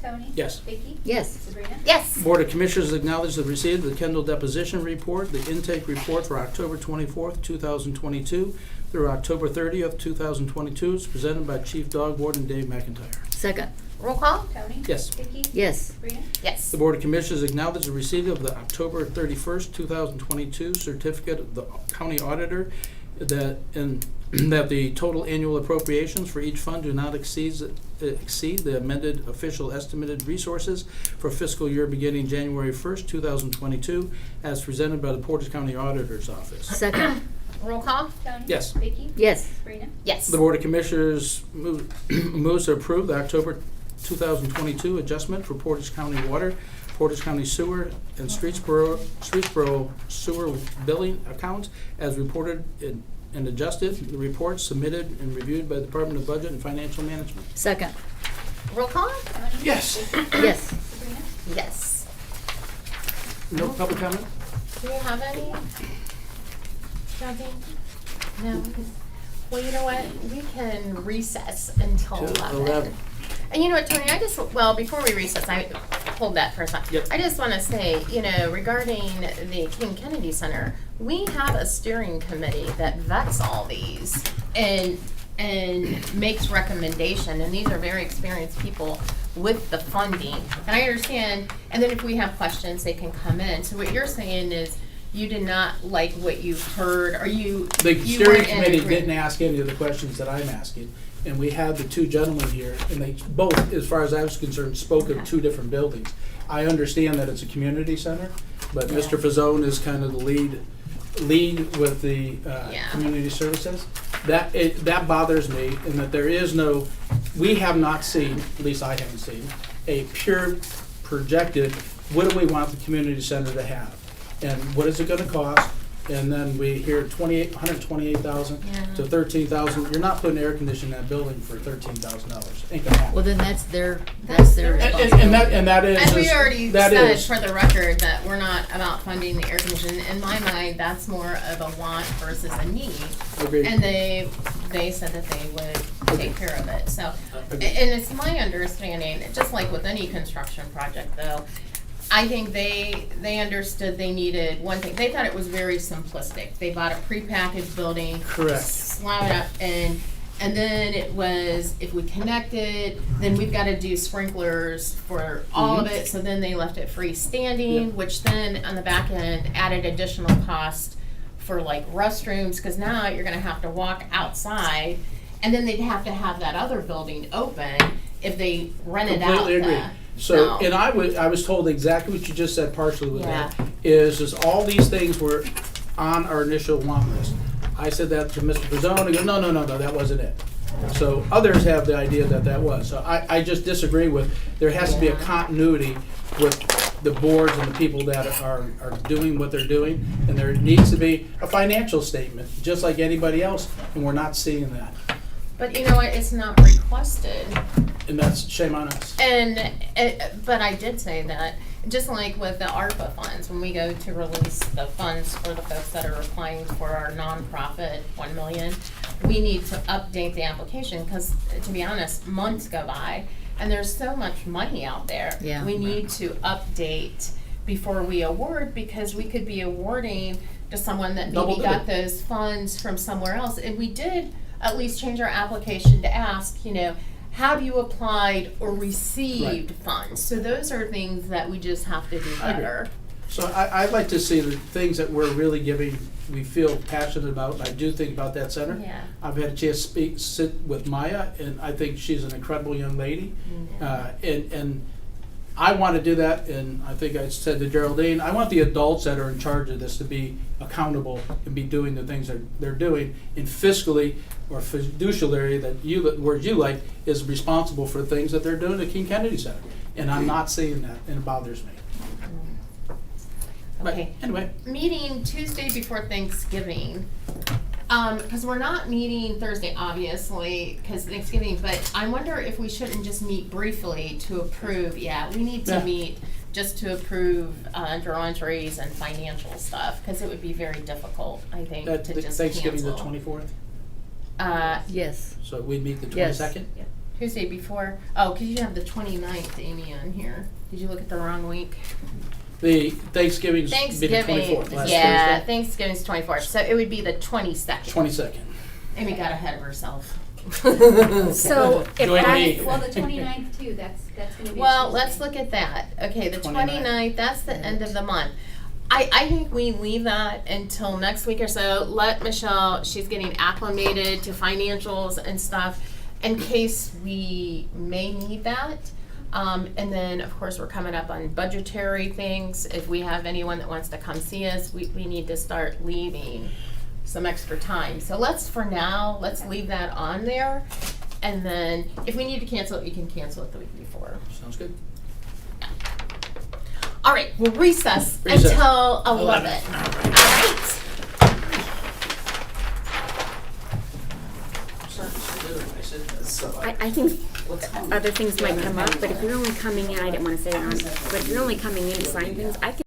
Tony? Yes. Vicky? Yes. Sabrina? Yes. Board of Commissioners acknowledge the receipt of the Kendall Deposition Report, the intake report for October 24th, 2022, through October 30th, 2022. It's presented by Chief Dog Warden Dave McIntyre. Second. Roll call? Tony? Yes. Vicky? Yes. Sabrina? Yes. The Board of Commissioners acknowledge the receipt of the October 31st, 2022 certificate of the county auditor that the total annual appropriations for each fund do not exceed the amended official estimated resources for fiscal year beginning January 1st, 2022, as presented by the Portage County Auditor's Office. Second. Roll call? Tony? Yes. Vicky? Yes. Sabrina? Yes. The Board of Commissioners moves to approve the October 2022 adjustment for Portage County Water, Portage County Sewer, and Streetsboro Sewer billing accounts as reported and adjusted. The reports submitted and reviewed by the Department of Budget and Financial Management. Second. Roll call? Tony? Yes. Yes. Sabrina? Yes. No public comment? Do we have any? Nothing? No? Well, you know what? We can recess until Till 11. 11. And you know what, Tony, before we recess, hold that for a second. Yep. I just want to say, regarding the King Kennedy Center, we have a steering committee that vets all these and makes recommendation, and these are very experienced people with the funding. And I understand, and then if we have questions, they can come in. So what you're saying is, you did not like what you heard, or The you steering weren't in committee agreement. didn't ask any of the questions that I'm asking, and we had the two gentlemen here, and they both, as far as I was concerned, spoke of two different buildings. I understand that it's a community center, but Mr. Fazzone is kind of the lead with the community services. That bothers me, in that there is no, we have not seen, at least I haven't seen, a pure projected, what do we want the community center to have? And what is it gonna cost? And then we hear $128,000 to $13,000. You're not putting air conditioning in that building for $13,000. Ain't gonna happen. Well, then that's their their responsibility. And that is. And we already that said is- for the record that we're not about funding the air conditioning. In my mind, that's more of a want versus a need. Agreed. And they said that they would take care of it. So, and Agreed. it's my understanding, just like with any construction project though, I think they understood they needed one thing. They thought it was very simplistic. They bought a prepackaged building. Correct. Slide it up and then it was, if we connect it, then we've got to do sprinklers for all of it. So then they left it freestanding, which then on the back end added additional cost for like restrooms, because now you're going to have to walk outside, and then they'd have to have that other building open if they rented out. Completely agree. So, No. and I was told exactly what you just said partially with Yeah. that, is all these things were on our initial want list. I said that to Mr. Fazzone, and he goes, no, that wasn't it. So others have the idea that was. So I just disagree with, there has to be a continuity with the boards and the people that are doing what they're doing, and there needs to be a financial statement, just like anybody else, and we're not seeing that. But you know what? It's not requested. And that's shame on us. But I did say that, just like with the ARPA funds, when we go to release the funds for the folks that are applying for our nonprofit 1 million, we need to update the application, because to be honest, months go by and there's so much money out there. Yeah. We need to update before we award, because we could be awarding to someone that Double maybe got dip. those funds from somewhere else. And we did at least change our application to ask, have you applied or received funds? So those are things that we just have to do I agree. better. So I'd like to see the things that we're really giving, we feel passionate about, and I do think about that center. Yeah. I've had a chance to sit with Maya, and I think she's an incredible young lady. And I want to do that, and I think I said to Geraldine, I want the adults that are in charge of this to be accountable and be doing the things that they're doing, and fiscally or fiduciary, the word you like, is responsible for things that they're doing at King Kennedy Center. And I'm not seeing that, and it bothers me. But Okay. anyway, Meeting Tuesday before Thanksgiving. Because we're not meeting Thursday, obviously, because Thanksgiving, but I wonder if we shouldn't just meet briefly to approve. Yeah, we need to Yeah. meet just to approve journal entries and financial stuff, because it would be very difficult, I think, that to just Thanksgiving the cancel. 24th, Yes. so we'd meet the Yes. 22nd? Tuesday before, oh, because you have the 29th, Amy, on here. Did you look at the wrong week? The Thanksgiving's be the Thanksgiving, 24th, last yeah, Thursday. Thanksgiving's 24th, so it would be the 22nd. 22nd. Amy got ahead of herself. So if Join that, me. Well, the 29th too, that's gonna be. a Well, Tuesday. let's look at that. Okay, the 29th. 29th, that's the end of the month. I think we leave that until next week or so. Let Michelle, she's getting acclimated to financials and stuff in case we may need that. And then, of course, we're coming up on budgetary things. If we have anyone that wants to come see us, we need to start leaving some extra time. So for now, let's leave that on there. And then if we need to cancel it, we can cancel it the week before. Sounds good. All right, we'll recess Recess. until 11. All right. I think other things might come up, but if you're only coming in, I didn't want to say it on, but if you're only coming in to sign things, I can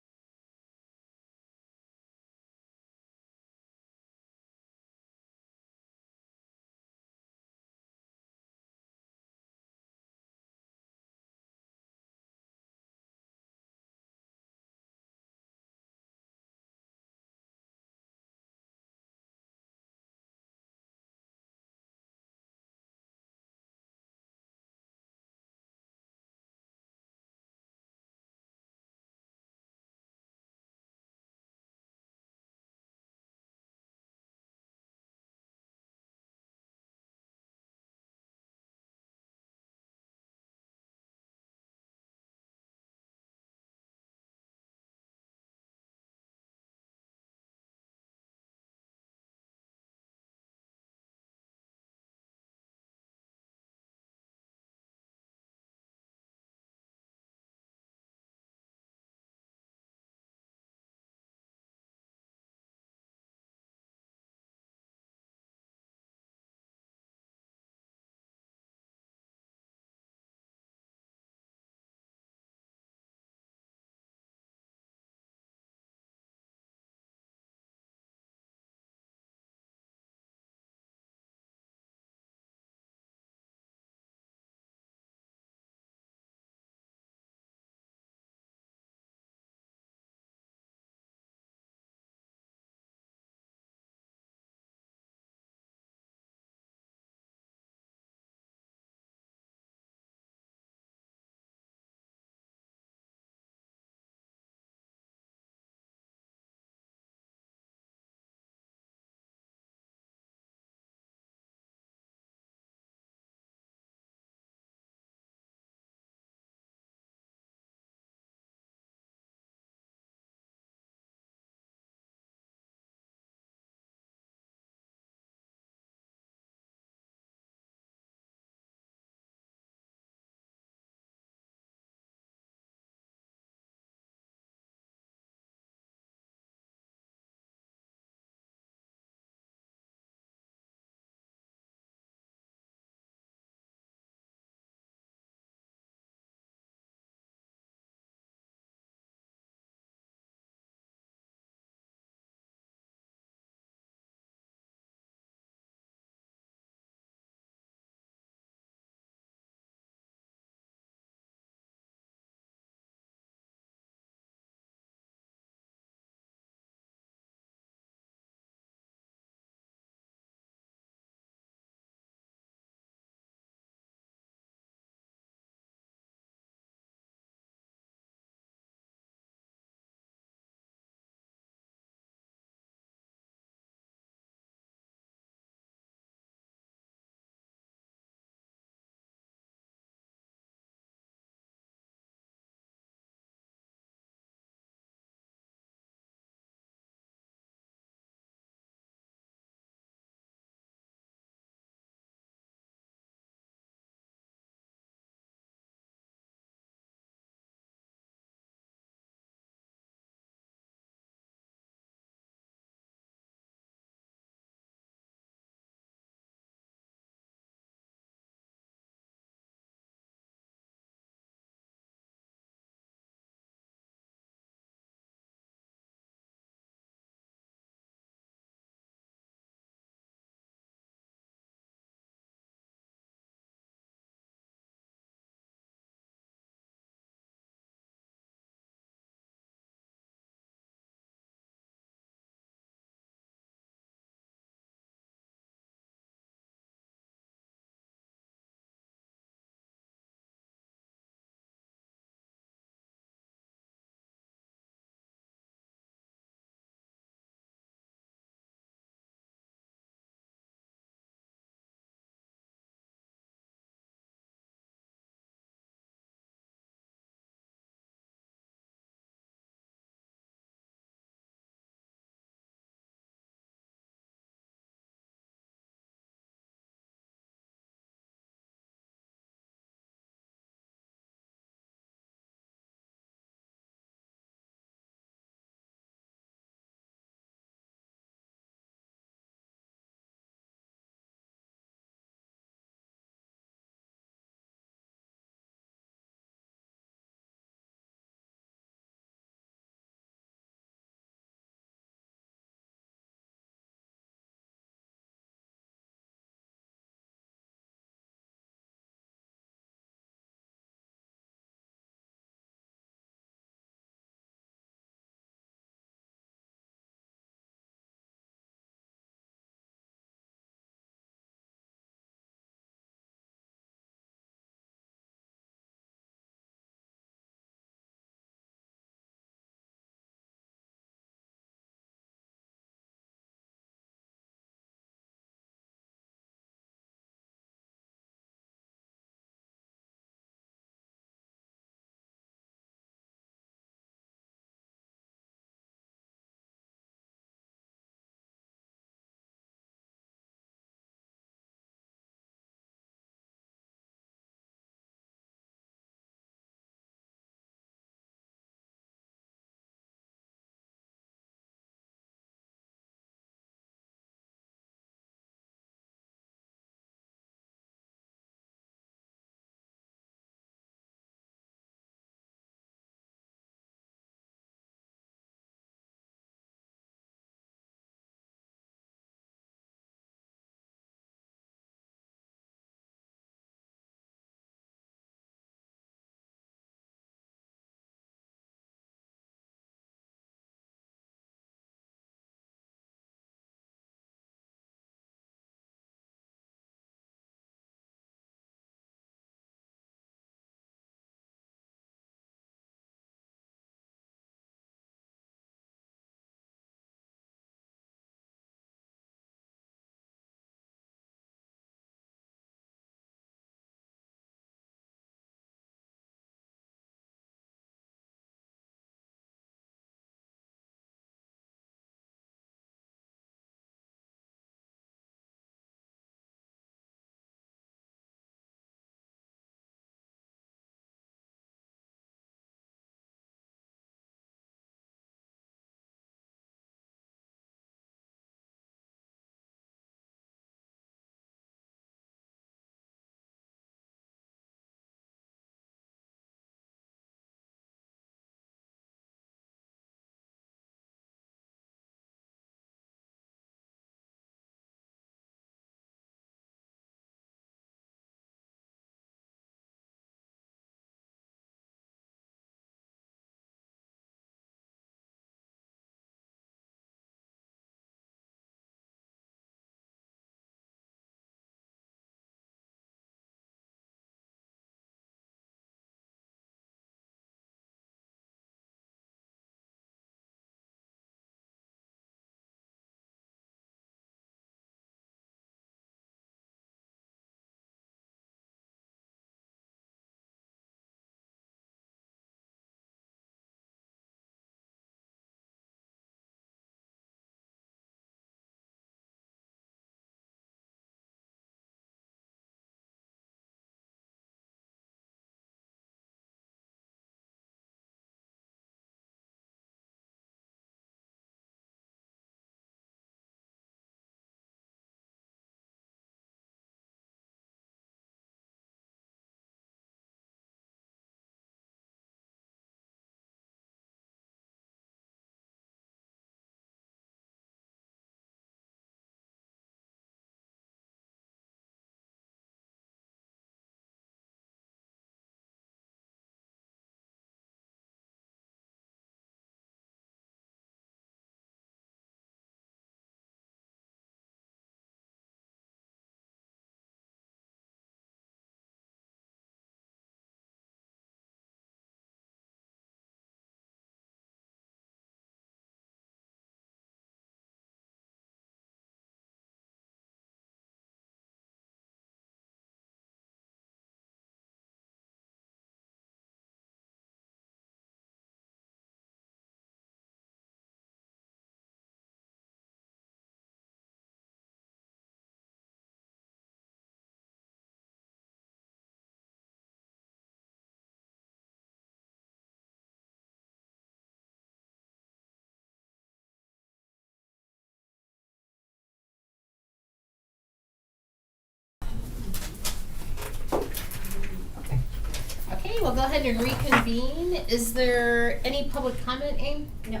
we'll go ahead and reconvene. Is there any public comment, Aim? No.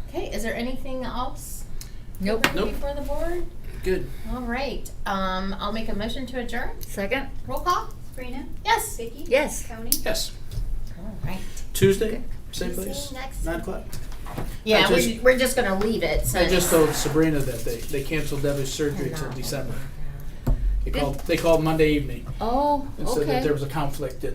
Okay, is there anything else? Nope. Bring before the board? Good. All right, I'll make a motion to adjourn. Second? Roll call? Sabrina? Yes. Vicky? Yes. Tony? Yes. All right. Tuesday, same See place, you next- 9 o'clock. Yeah, I just- we're just gonna leave it I since. just told Sabrina that they canceled Debbie's surgery till December. They called Monday evening Oh, and said that okay. there was a conflict.